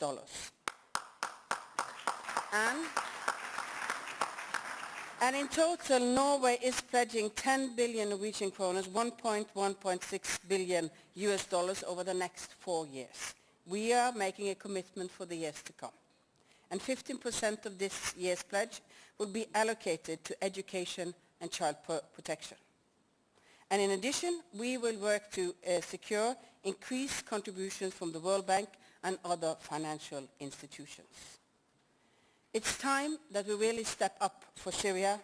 And in total, Norway is pledging 10 billion Norwegian kroner, $1.6 billion US over the next 4 years. We are making a commitment for the years to come. And 15% of this year's pledge will be allocated to education and child protection. And in addition, we will work to secure increased contributions from the World Bank and other financial institutions. It's time that we really step up for Syria,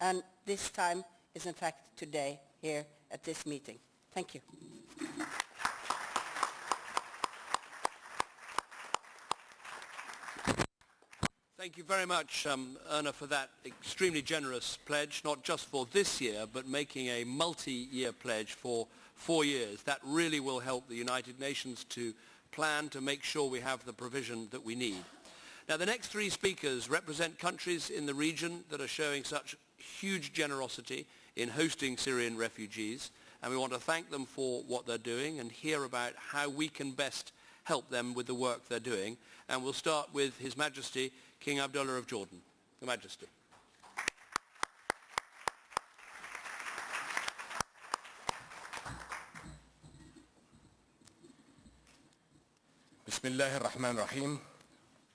and this time is in fact today here at this meeting. Thank you. Thank you very much, Erna, for that extremely generous pledge, not just for this year, but making a multi-year pledge for 4 years. That really will help the United Nations to plan to make sure we have the provision that we need. Now, the next 3 speakers represent countries in the region that are showing such huge generosity in hosting Syrian refugees, and we want to thank them for what they're doing and hear about how we can best help them with the work they're doing. And we'll start with His Majesty, King Abdullah of Jordan. Your Majesty. Bismillah ar-Rahman ar-Rahim.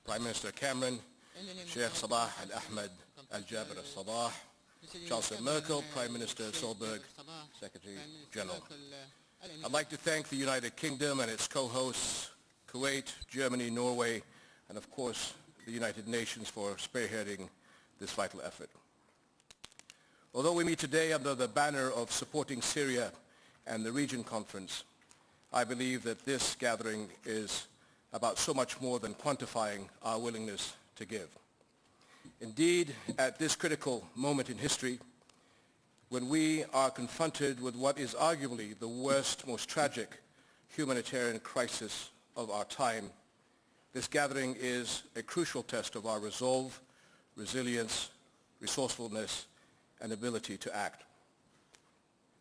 Prime Minister Cameron, Sheikh Sabah al-Ahmed al-Jabir al-Sabah, Chancellor Merkel, Prime Minister Solberg, Secretary General. I'd like to thank the United Kingdom and its co-hosts, Kuwait, Germany, Norway, and of course the United Nations for spearheading this vital effort. Although we meet today under the banner of supporting Syria and the Region Conference, I believe that this gathering is about so much more than quantifying our willingness to give. Indeed, at this critical moment in history, when we are confronted with what is arguably the worst, most tragic humanitarian crisis of our time, This gathering is a crucial test of our resolve, resilience, resourcefulness, and ability to act.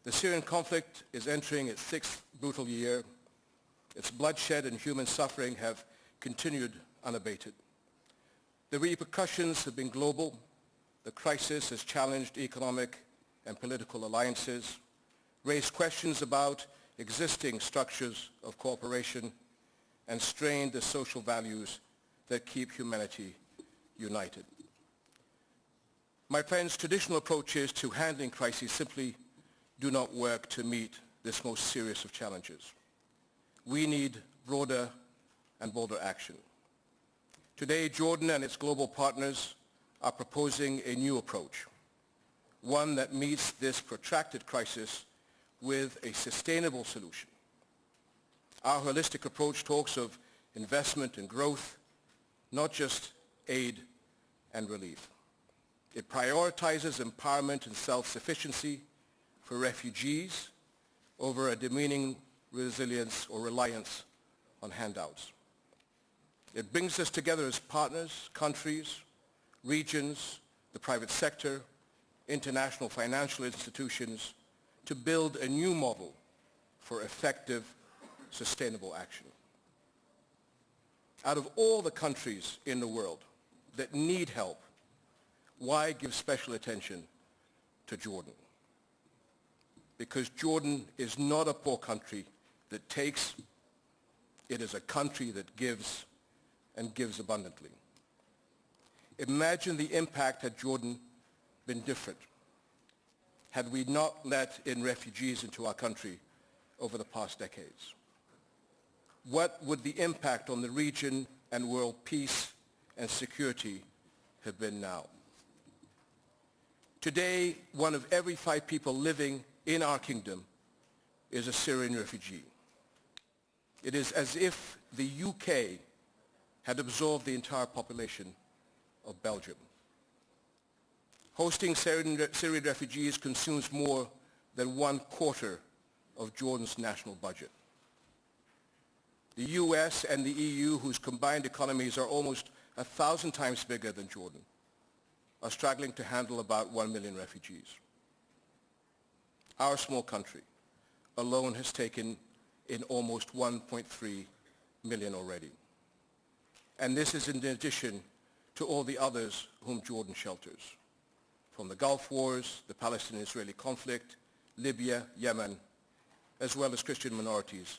The Syrian conflict is entering its 6th brutal year. Its bloodshed and human suffering have continued unabated. The repercussions have been global. The crisis has challenged economic and political alliances, raised questions about existing structures of cooperation, and strained the social values that keep humanity united. My friends, traditional approaches to handling crises simply do not work to meet this most serious of challenges. We need broader and bolder action. Today, Jordan and its global partners are proposing a new approach, one that meets this protracted crisis with a sustainable solution. Our holistic approach talks of investment and growth, not just aid and relief. It prioritizes empowerment and self-sufficiency for refugees over a demeaning resilience or reliance on handouts. It brings us together as partners, countries, regions, the private sector, international financial institutions, to build a new model for effective, sustainable action. Out of all the countries in the world that need help, why give special attention to Jordan? Because Jordan is not a poor country that takes, it is a country that gives and gives abundantly. Imagine the impact had Jordan been different, had we not let in refugees into our country over the past decades. What would the impact on the region and world peace and security have been now? Today, 1 of every 5 people living in our kingdom is a Syrian refugee. It is as if the UK had absorbed the entire population of Belgium. Hosting Syrian refugees consumes more than 1/4 of Jordan's national budget. The US and the EU, whose combined economies are almost 1,000 times bigger than Jordan, are struggling to handle about 1 million refugees. Our small country alone has taken in almost 1.3 million already. And this is in addition to all the others whom Jordan shelters, from the Gulf Wars, the Palestinian-Israeli conflict, Libya, Yemen, as well as Christian minorities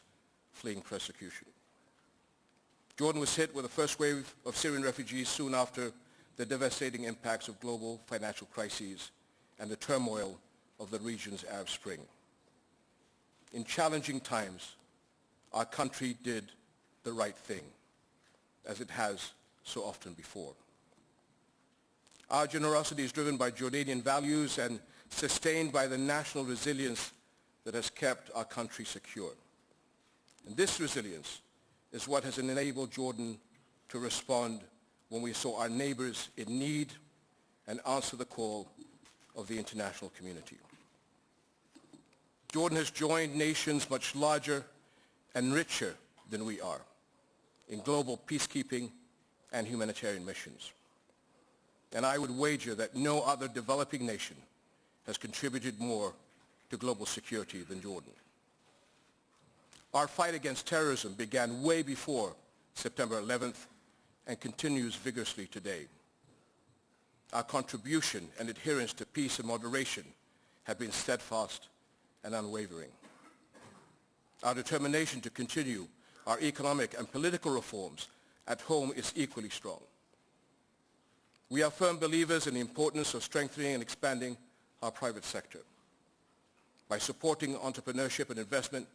fleeing persecution. Jordan was hit with the first wave of Syrian refugees soon after the devastating impacts of global financial crises and the turmoil of the region's Arab Spring. In challenging times, our country did the right thing, as it has so often before. Our generosity is driven by Jordanian values and sustained by the national resilience that has kept our country secure. And this resilience is what has enabled Jordan to respond when we saw our neighbors in need and answer the call of the international community. Jordan has joined nations much larger and richer than we are in global peacekeeping and humanitarian missions. And I would wager that no other developing nation has contributed more to global security than Jordan. Our fight against terrorism began way before September 11th and continues vigorously today. Our contribution and adherence to peace and moderation have been steadfast and unwavering. Our determination to continue our economic and political reforms at home is equally strong. We are firm believers in the importance of strengthening and expanding our private sector. By supporting entrepreneurship and investment,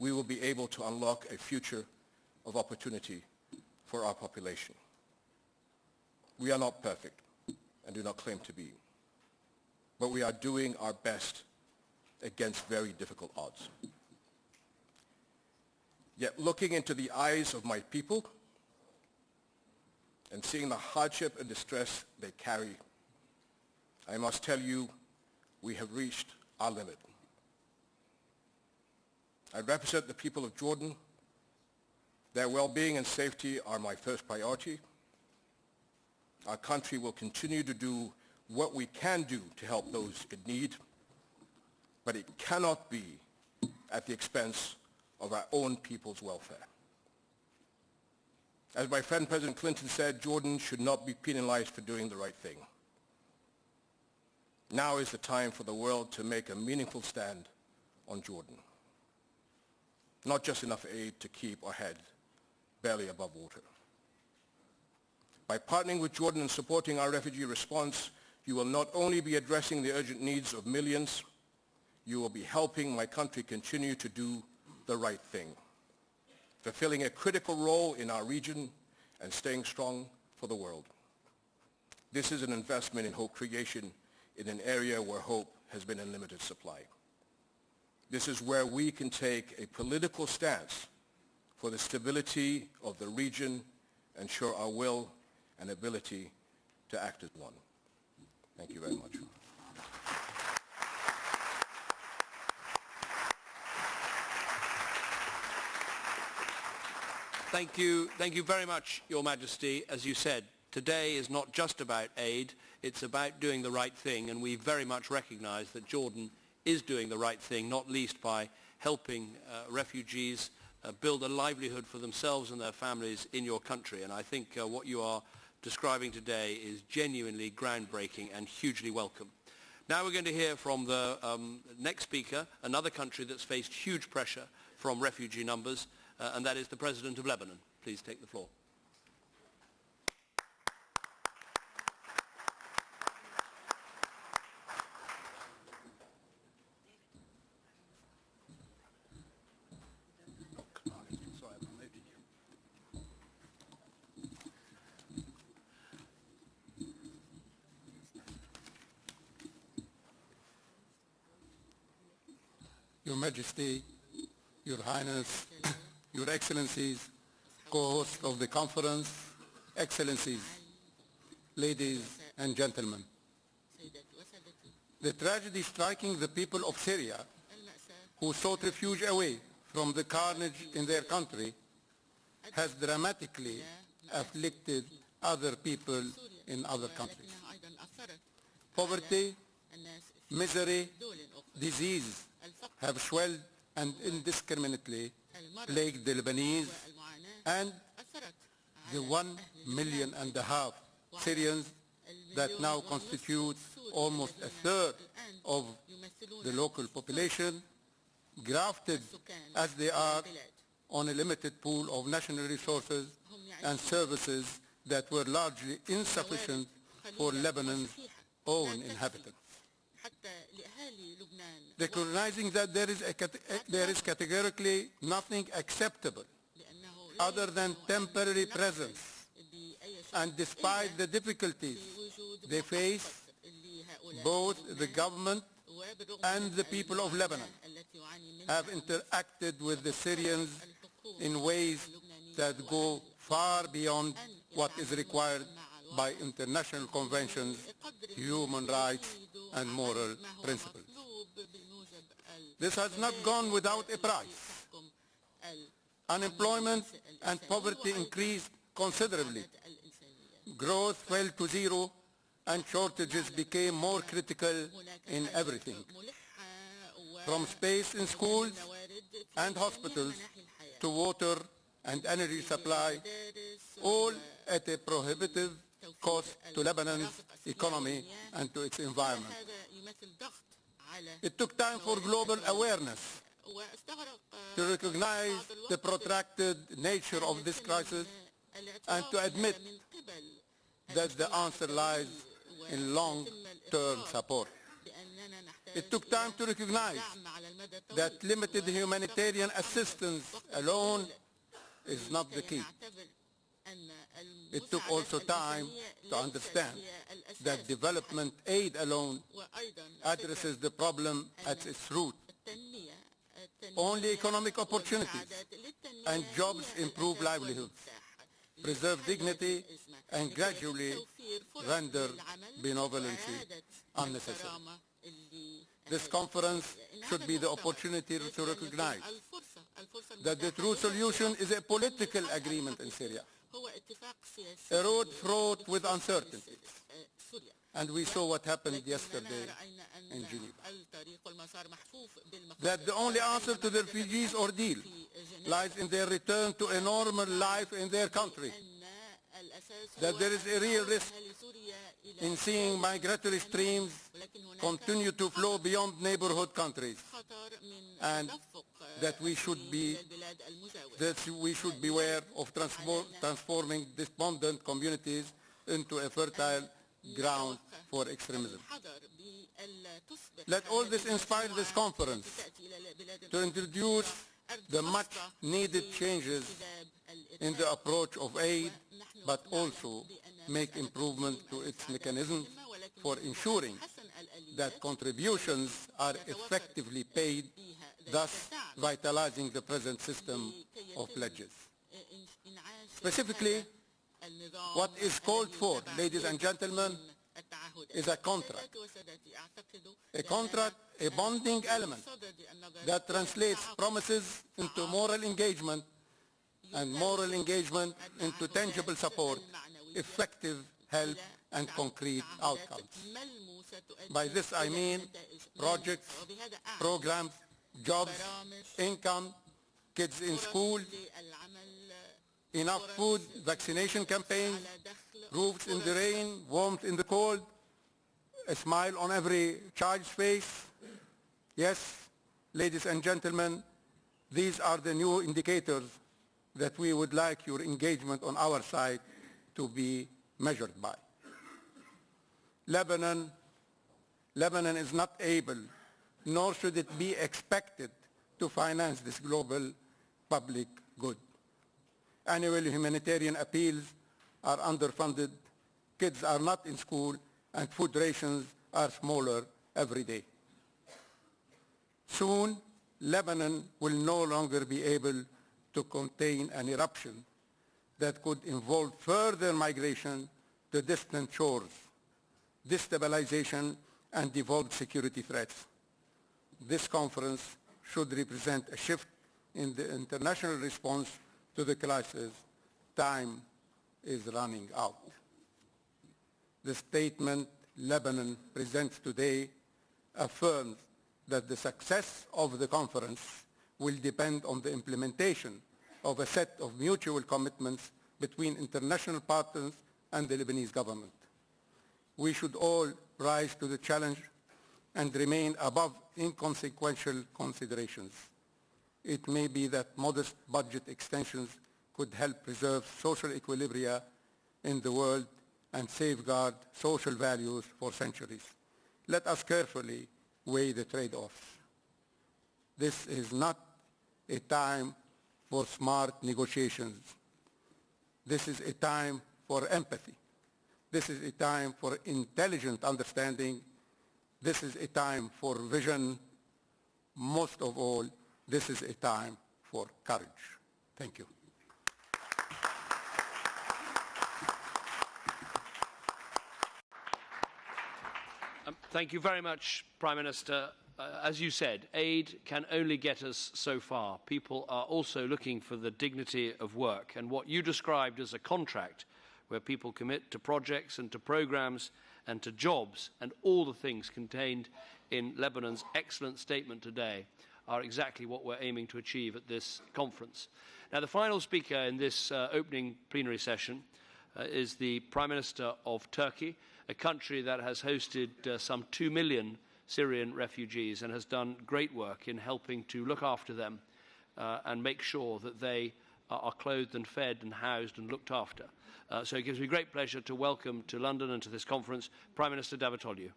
we will be able to unlock a future of opportunity for our population. We are not perfect and do not claim to be, but we are doing our best against very difficult odds. Yet looking into the eyes of my people and seeing the hardship and distress they carry, I must tell you, we have reached our limit. I represent the people of Jordan, Their well-being and safety are my first priority. Our country will continue to do what we can do to help those in need, but it cannot be at the expense of our own people's welfare. As my friend President Clinton said, Jordan should not be penalized for doing the right thing. Now is the time for the world to make a meaningful stand on Jordan. Not just enough aid to keep our head barely above water. By partnering with Jordan and supporting our refugee response, you will not only be addressing the urgent needs of millions, you will be helping my country continue to do the right thing, fulfilling a critical role in our region and staying strong for the world. This is an investment in hope creation in an area where hope has been in limited supply. This is where we can take a political stance for the stability of the region and show our will and ability to act as one. Thank you very much. Thank you very much, Your Majesty. As you said, today is not just about aid, it's about doing the right thing, and we very much recognize that Jordan is doing the right thing, not least by helping refugees build a livelihood for themselves and their families in your country. And I think what you are describing today is genuinely groundbreaking and hugely welcome. Now we're going to hear from the next speaker, another country that's faced huge pressure from refugee numbers, and that is the President of Lebanon. Please take the floor. Your Majesty, Your Highness, Your Excellencies, co-hosts of the conference, Excellencies, ladies and gentlemen. The tragedy striking the people of Syria, who sought refuge away from the carnage in their country, has dramatically afflicted other people in other countries. Poverty, misery, disease have swelled and indiscriminately plagued the Lebanese and the 1.5 million Syrians that now constitute almost a third of the local population, grafted as they are on a limited pool of national resources and services that were largely insufficient for Lebanon's own inhabitants. Recognizing that there is categorically nothing acceptable other than temporary presence, and despite the difficulties they face, both the government and the people of Lebanon have interacted with the Syrians in ways that go far beyond what is required by international conventions, human rights, and moral principles. This has not gone without a price. Unemployment and poverty increased considerably. Growth fell to zero, and shortages became more critical in everything, from space in schools and hospitals to water and energy supply, all at a prohibitive cost to Lebanon's economy and to its environment. It took time for global awareness to recognize the protracted nature of this crisis and to admit that the answer lies in long-term support. It took time to recognize that limited humanitarian assistance alone is not the key. It took also time to understand that development aid alone addresses the problem at its root. Only economic opportunities and jobs improve livelihoods, preserve dignity, and gradually render benevolency unnecessary. This conference should be the opportunity to recognize that the true solution is a political agreement in Syria, a road fraught with uncertainty. And we saw what happened yesterday in Geneva. That the only answer to the refugees' ordeal lies in their return to a normal life in their country. That there is a real risk in seeing migratory streams continue to flow beyond neighborhood countries, and that we should beware of transforming despondent communities into a fertile ground for extremism. Let all this inspire this conference to introduce the much needed changes in the approach of aid, but also make improvement to its mechanisms for ensuring that contributions are effectively paid, thus vitalizing the present system of pledges. Specifically, what is called for, ladies and gentlemen, is a contract. A contract, a bonding element that translates promises into moral engagement and moral engagement into tangible support, effective help and concrete outcomes. By this I mean projects, programs, jobs, income, kids in school, enough food, vaccination campaigns, roofs in the rain, warmth in the cold, a smile on every child's face. Yes, ladies and gentlemen, these are the new indicators that we would like your engagement on our side to be measured by. Lebanon is not able, nor should it be expected, to finance this global public good. Annual humanitarian appeals are underfunded, kids are not in school, and food rations are smaller every day. Soon, Lebanon will no longer be able to contain an eruption that could involve further migration to distant shores, destabilization, and devolved security threats. This conference should represent a shift in the international response to the crisis. Time is running out. The statement Lebanon presents today affirms that the success of the conference will depend on the implementation of a set of mutual commitments between international partners and the Lebanese government. We should all rise to the challenge and remain above inconsequential considerations. It may be that modest budget extensions could help preserve social equilibria in the world and safeguard social values for centuries. Let us carefully weigh the trade-offs. This is not a time for smart negotiations. This is a time for empathy. This is a time for intelligent understanding. This is a time for vision. Most of all, this is a time for courage. Thank you. Thank you very much, Prime Minister. As you said, aid can only get us so far. People are also looking for the dignity of work, and what you described as a contract where people commit to projects and to programs and to jobs and all the things contained in Lebanon's excellent statement today are exactly what we're aiming to achieve at this conference. Now, the final speaker in this opening plenary session is the Prime Minister of Turkey, a country that has hosted some 2 million Syrian refugees and has done great work in helping to look after them and make sure that they are clothed and fed and housed and looked after. So it gives me great pleasure to welcome to London and to this conference Prime Minister Davutoglu.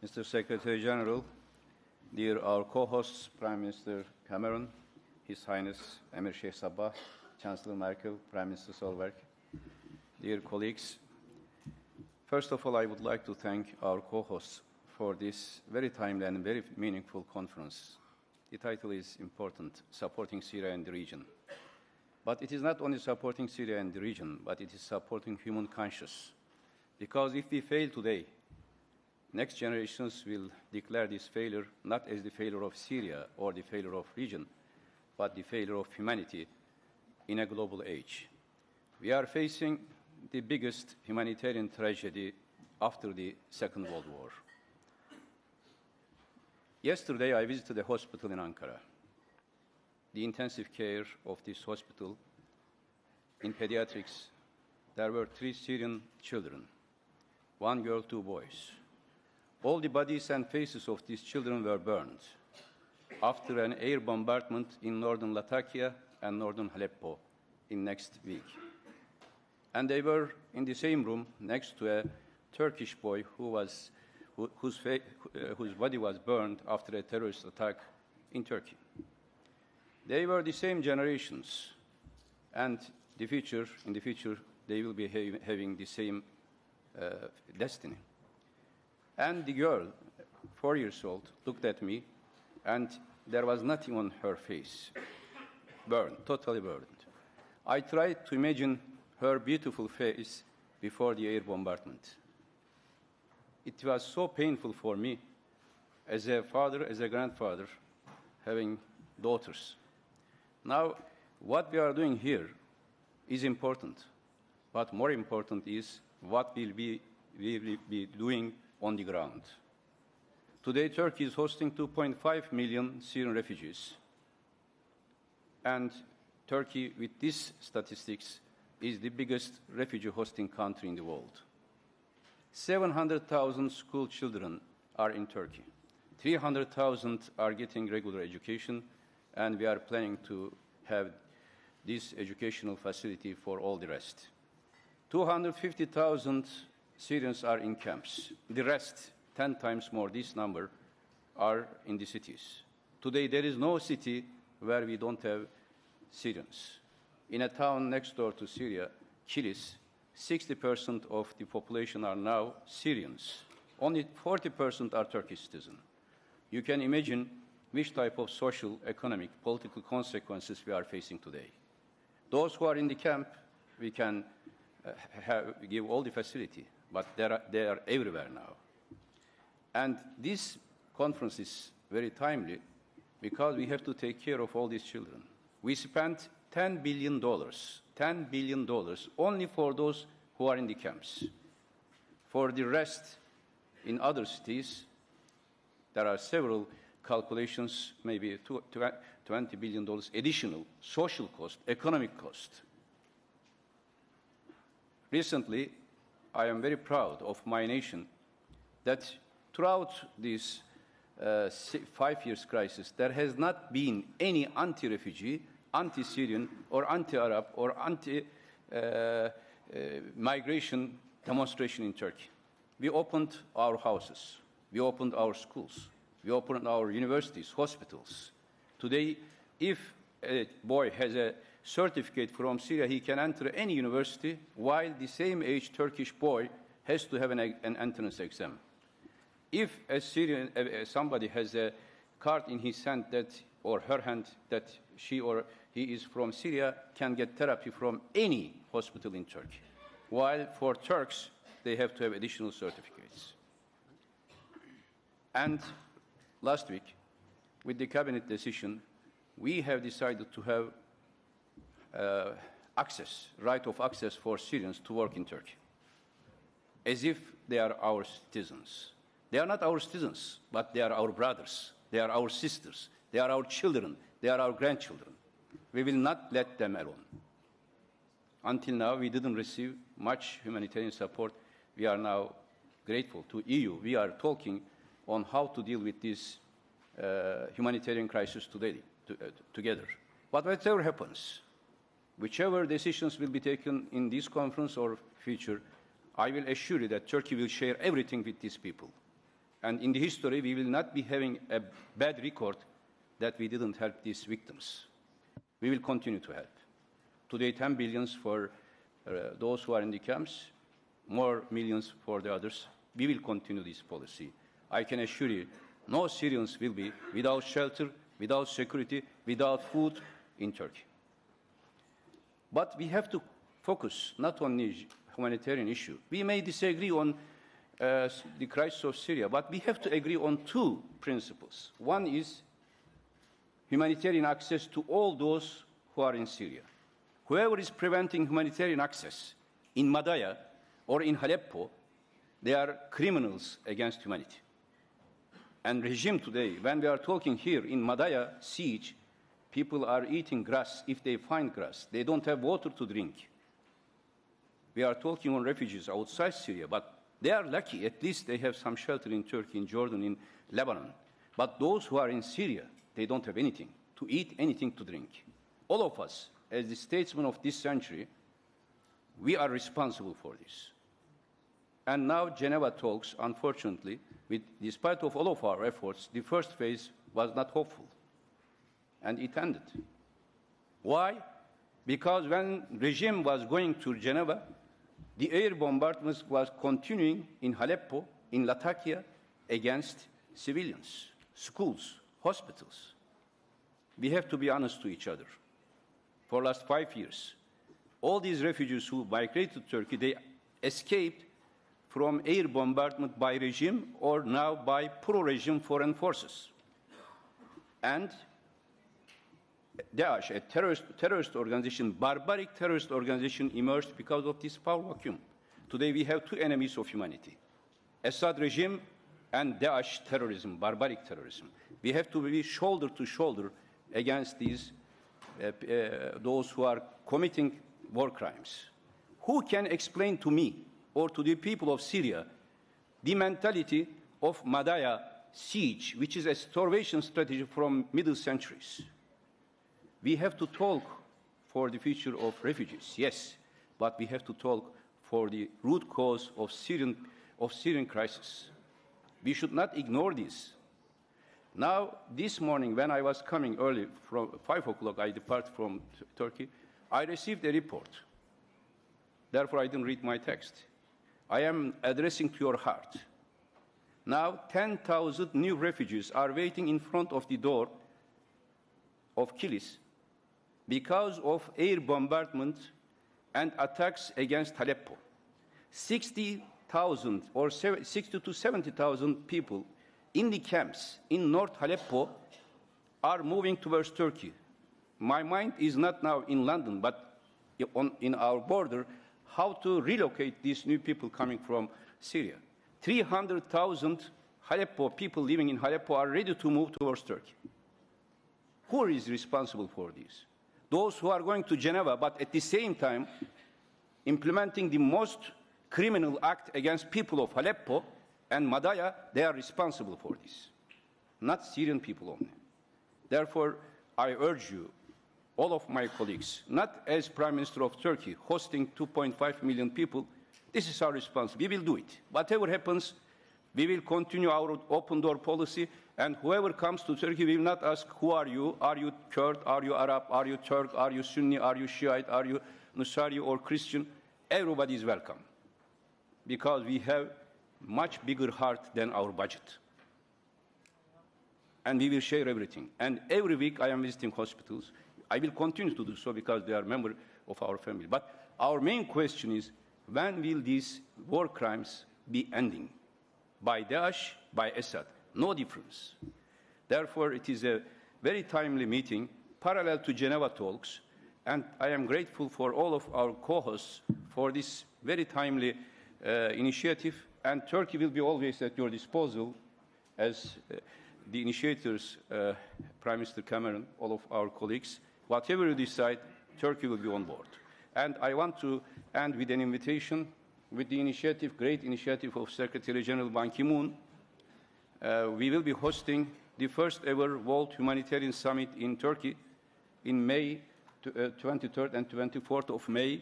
Mr. Secretary General, dear our co-hosts, Prime Minister Cameron, His Highness Emir Sheikh Sabah, Chancellor Merkel, Prime Minister Solberg, dear colleagues, first of all, I would like to thank our co-hosts for this very timely and very meaningful conference. The title is important, Supporting Syria and the Region. But it is not only supporting Syria and the region, but it is supporting human conscience. Because if we fail today, next generations will declare this failure not as the failure of Syria or the failure of region, but the failure of humanity in a global age. We are facing the biggest humanitarian tragedy after the Second World War. Yesterday, I visited a hospital in Ankara. The intensive care of this hospital, in pediatrics, there were 3 Syrian children, 1 girl, 2 boys. All the bodies and faces of these children were burned after an air bombardment in northern Latakia and northern Aleppo in next week. And they were in the same room next to a Turkish boy whose body was burned after a terrorist attack in Turkey. They were the same generations, and in the future, they will be having the same destiny. And the girl, 4 years old, looked at me, and there was nothing on her face, burned, totally burned. I tried to imagine her beautiful face before the air bombardment. It was so painful for me, as a father, as a grandfather, having daughters. Now, what we are doing here is important, but more important is what we will be doing on the ground. Today, Turkey is hosting 2.5 million Syrian refugees, and Turkey, with these statistics, is the biggest refugee hosting country in the world. 700,000 school children are in Turkey. 300,000 are getting regular education, and we are planning to have this educational facility for all the rest. 250,000 Syrians are in camps. The rest, 10 times more, this number, are in the cities. Today, there is no city where we don't have Syrians. In a town next door to Syria, Kilis, 60% of the population are now Syrians. Only 40% are Turkish citizens. You can imagine which type of social, economic, political consequences we are facing today. Those who are in the camp, we can give all the facility, but they are everywhere now. And this conference is very timely because we have to take care of all these children. We spent $10 billion only for those who are in the camps. For the rest, in other cities, there are several calculations, maybe $20 billion additional social cost, economic cost. Recently, I am very proud of my nation that throughout this 5 years crisis, there has not been any anti-refugee, anti-Syrian, or anti-Arab, or anti-migration demonstration in Turkey. We opened our houses. We opened our schools. We opened our universities, hospitals. Today, if a boy has a certificate from Syria, he can enter any university, while the same age Turkish boy has to have an entrance exam. If a Syrian, somebody has a card in his hand that, or her hand that she or he is from Syria, can get therapy from any hospital in Turkey. While for Turks, they have to have additional certificates. And last week, with the cabinet decision, we have decided to have right of access for Syrians to work in Turkey, as if they are our citizens. They are not our citizens, but they are our brothers. They are our sisters. They are our children. They are our grandchildren. We will not let them alone. Until now, we didn't receive much humanitarian support. We are now grateful to EU. We are talking on how to deal with this humanitarian crisis together. But whatever happens, whichever decisions will be taken in this conference or future, I will assure you that Turkey will share everything with these people. And in the history, we will not be having a bad record that we didn't help these victims. We will continue to help. Today, 10 billion for those who are in the camps, more millions for the others. We will continue this policy. I can assure you, no Syrians will be without shelter, without security, without food in Turkey. But we have to focus not on the humanitarian issue. We may disagree on the crisis of Syria, but we have to agree on two principles. One is humanitarian access to all those who are in Syria. Whoever is preventing humanitarian access in Madaya or in Aleppo, they are criminals against humanity. And regime today, when we are talking here in Madaya siege, people are eating grass if they find grass. They don't have water to drink. We are talking on refugees outside Syria, but they are lucky. At least they have some shelter in Turkey, in Jordan, in Lebanon. But those who are in Syria, they don't have anything to eat, anything to drink. All of us, as the statesmen of this century, we are responsible for this. And now Geneva talks, unfortunately, despite of all of our efforts, the first phase was not hopeful. And it ended. Why? Because when regime was going to Geneva, the air bombardments was continuing in Aleppo, in Latakia, against civilians, schools, hospitals. We have to be honest to each other. For the last 5 years, all these refugees who migrated to Turkey, they escaped from air bombardment by regime or now by pro-regime foreign forces. And Daesh, a terrorist organization, barbaric terrorist organization, emerged because of this power vacuum. Today we have two enemies of humanity: Assad regime and Daesh terrorism, barbaric terrorism. We have to be shoulder to shoulder against these those who are committing war crimes. Who can explain to me or to the people of Syria the mentality of Madaya siege, which is a starvation strategy from middle centuries? We have to talk for the future of refugees, yes, but we have to talk for the root cause of Syrian crisis. We should not ignore this. Now, this morning, when I was coming early, from 5 o'clock, I depart from Turkey, I received a report. Therefore, I didn't read my text. I am addressing to your heart. Now, 10,000 new refugees are waiting in front of the door of Kilis because of air bombardment and attacks against Aleppo. 60,000 or 60 to 70,000 people in the camps in North Aleppo are moving towards Turkey. My mind is not now in London, but in our border, how to relocate these new people coming from Syria. 300,000 Aleppo people living in Aleppo are ready to move towards Turkey. Who is responsible for this? Those who are going to Geneva, but at the same time implementing the most criminal act against people of Aleppo and Madaya, they are responsible for this, not Syrian people only. Therefore, I urge you, all of my colleagues, not as Prime Minister of Turkey, hosting 2.5 million people, this is our responsibility. We will do it. Whatever happens, we will continue our open door policy, and whoever comes to Turkey, we will not ask, who are you? Are you Kurd? Are you Arab? Are you Turk? Are you Sunni? Are you Shiite? Are you Nusayri or Christian? Everybody is welcome, because we have much bigger heart than our budget. And we will share everything. And every week I am visiting hospitals. I will continue to do so because they are members of our family. But our main question is, when will these war crimes be ending? By Daesh, by Assad? No difference. Therefore, it is a very timely meeting, parallel to Geneva talks, and I am grateful for all of our co-hosts for this very timely initiative, and Turkey will be always at your disposal as the initiators, Prime Minister Cameron, all of our colleagues. Whatever you decide, Turkey will be on board. And I want to end with an invitation with the initiative, great initiative of Secretary General Ban Ki-moon. We will be hosting the first ever World Humanitarian Summit in Turkey in May, 23rd and 24th of May.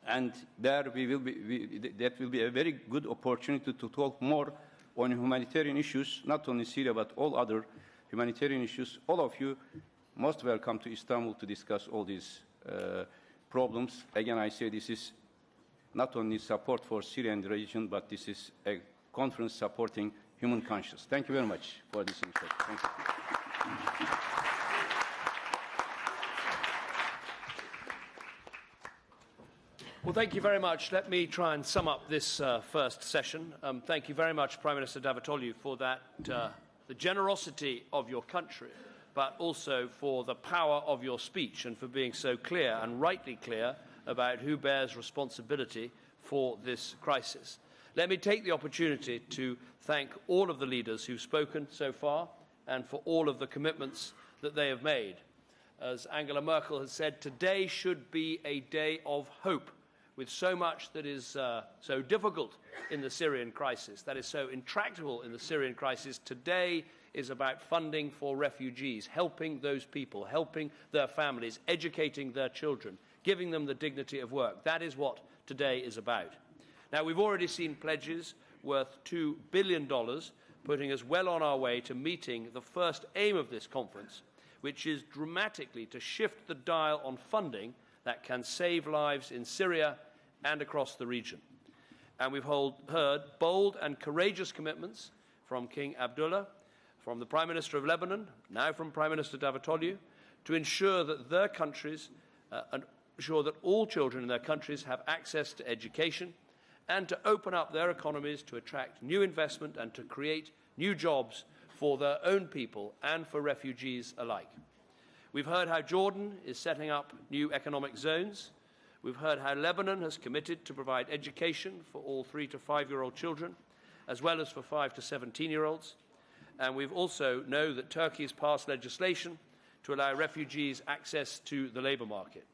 And there that will be a very good opportunity to talk more on humanitarian issues, not only Syria, but all other humanitarian issues. All of you, most welcome to Istanbul to discuss all these problems. Again, I say this is not only support for Syria and the region, but this is a conference supporting human conscience. Thank you very much for this initiative. Thank you. Well, thank you very much. Let me try and sum up this first session. Thank you very much, Prime Minister Davutoglu, for that, the generosity of your country, but also for the power of your speech and for being so clear and rightly clear about who bears responsibility for this crisis. Let me take the opportunity to thank all of the leaders who've spoken so far and for all of the commitments that they have made. As Angela Merkel has said, today should be a day of hope. With so much that is so difficult in the Syrian crisis, that is so intractable in the Syrian crisis, today is about funding for refugees, helping those people, helping their families, educating their children, giving them the dignity of work. That is what today is about. Now, we've already seen pledges worth $2 billion, putting us well on our way to meeting the first aim of this conference, which is dramatically to shift the dial on funding that can save lives in Syria and across the region. And we've heard bold and courageous commitments from King Abdullah, from the Prime Minister of Lebanon, now from Prime Minister Davutoglu, to ensure that their countries, ensure that all children in their countries have access to education and to open up their economies to attract new investment and to create new jobs for their own people and for refugees alike. We've heard how Jordan is setting up new economic zones. We've heard how Lebanon has committed to provide education for all 3 to 5-year-old children, as well as for 5 to 17-year-olds. And we've also know that Turkey has passed legislation to allow refugees access to the labour market.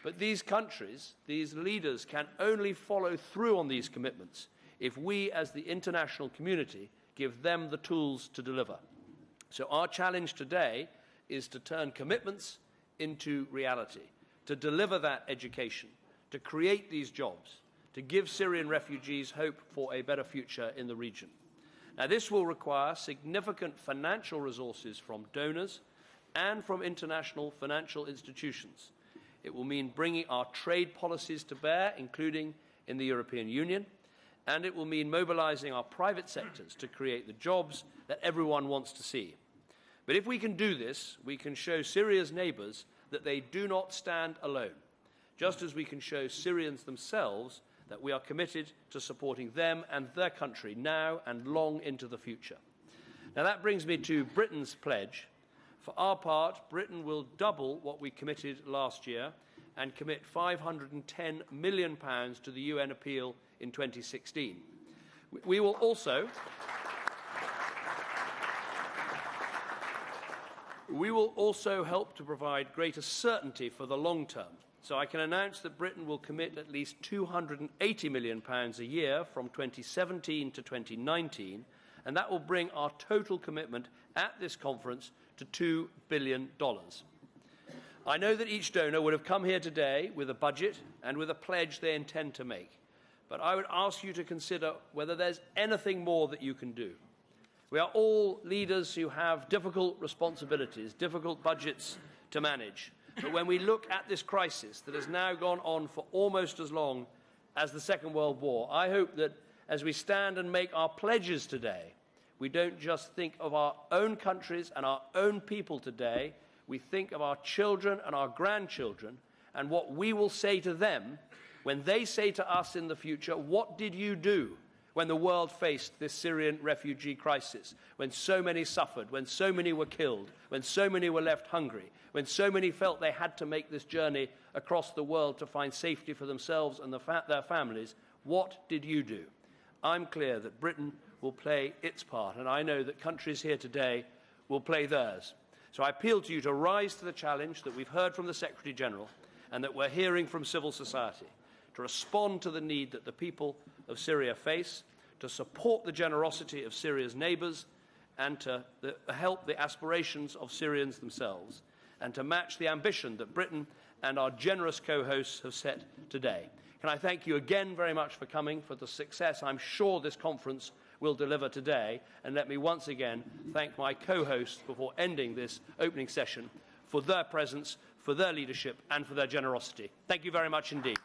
But these countries, these leaders, can only follow through on these commitments if we, as the international community, give them the tools to deliver. So our challenge today is to turn commitments into reality, to deliver that education, to create these jobs, to give Syrian refugees hope for a better future in the region. Now, this will require significant financial resources from donors and from international financial institutions. It will mean bringing our trade policies to bear, including in the European Union, and it will mean mobilizing our private sectors to create the jobs that everyone wants to see. But if we can do this, we can show Syria's neighbors that they do not stand alone, just as we can show Syrians themselves that we are committed to supporting them and their country now and long into the future. Now, that brings me to Britain's pledge. For our part, Britain will double what we committed last year and commit £510 million to the UN appeal in 2016. We will also help to provide greater certainty for the long term. So I can announce that Britain will commit at least £280 million a year from 2017 to 2019, and that will bring our total commitment at this conference to $2 billion. I know that each donor would have come here today with a budget and with a pledge they intend to make, but I would ask you to consider whether there's anything more that you can do. We are all leaders who have difficult responsibilities, difficult budgets to manage. But when we look at this crisis that has now gone on for almost as long as the Second World War, I hope that as we stand and make our pledges today, we don't just think of our own countries and our own people today, we think of our children and our grandchildren and what we will say to them when they say to us in the future, what did you do when the world faced this Syrian refugee crisis, when so many suffered, when so many were killed, when so many were left hungry, when so many felt they had to make this journey across the world to find safety for themselves and their families, what did you do? I'm clear that Britain will play its part, and I know that countries here today will play theirs. So I appeal to you to rise to the challenge that we've heard from the Secretary-General and that we're hearing from civil society, to respond to the need that the people of Syria face, to support the generosity of Syria's neighbours, and to help the aspirations of Syrians themselves, and to match the ambition that Britain and our generous co-hosts have set today. Can I thank you again very much for coming, for the success I'm sure this conference will deliver today, and let me once again thank my co-hosts before ending this opening session for their presence, for their leadership, and for their generosity. Thank you very much indeed.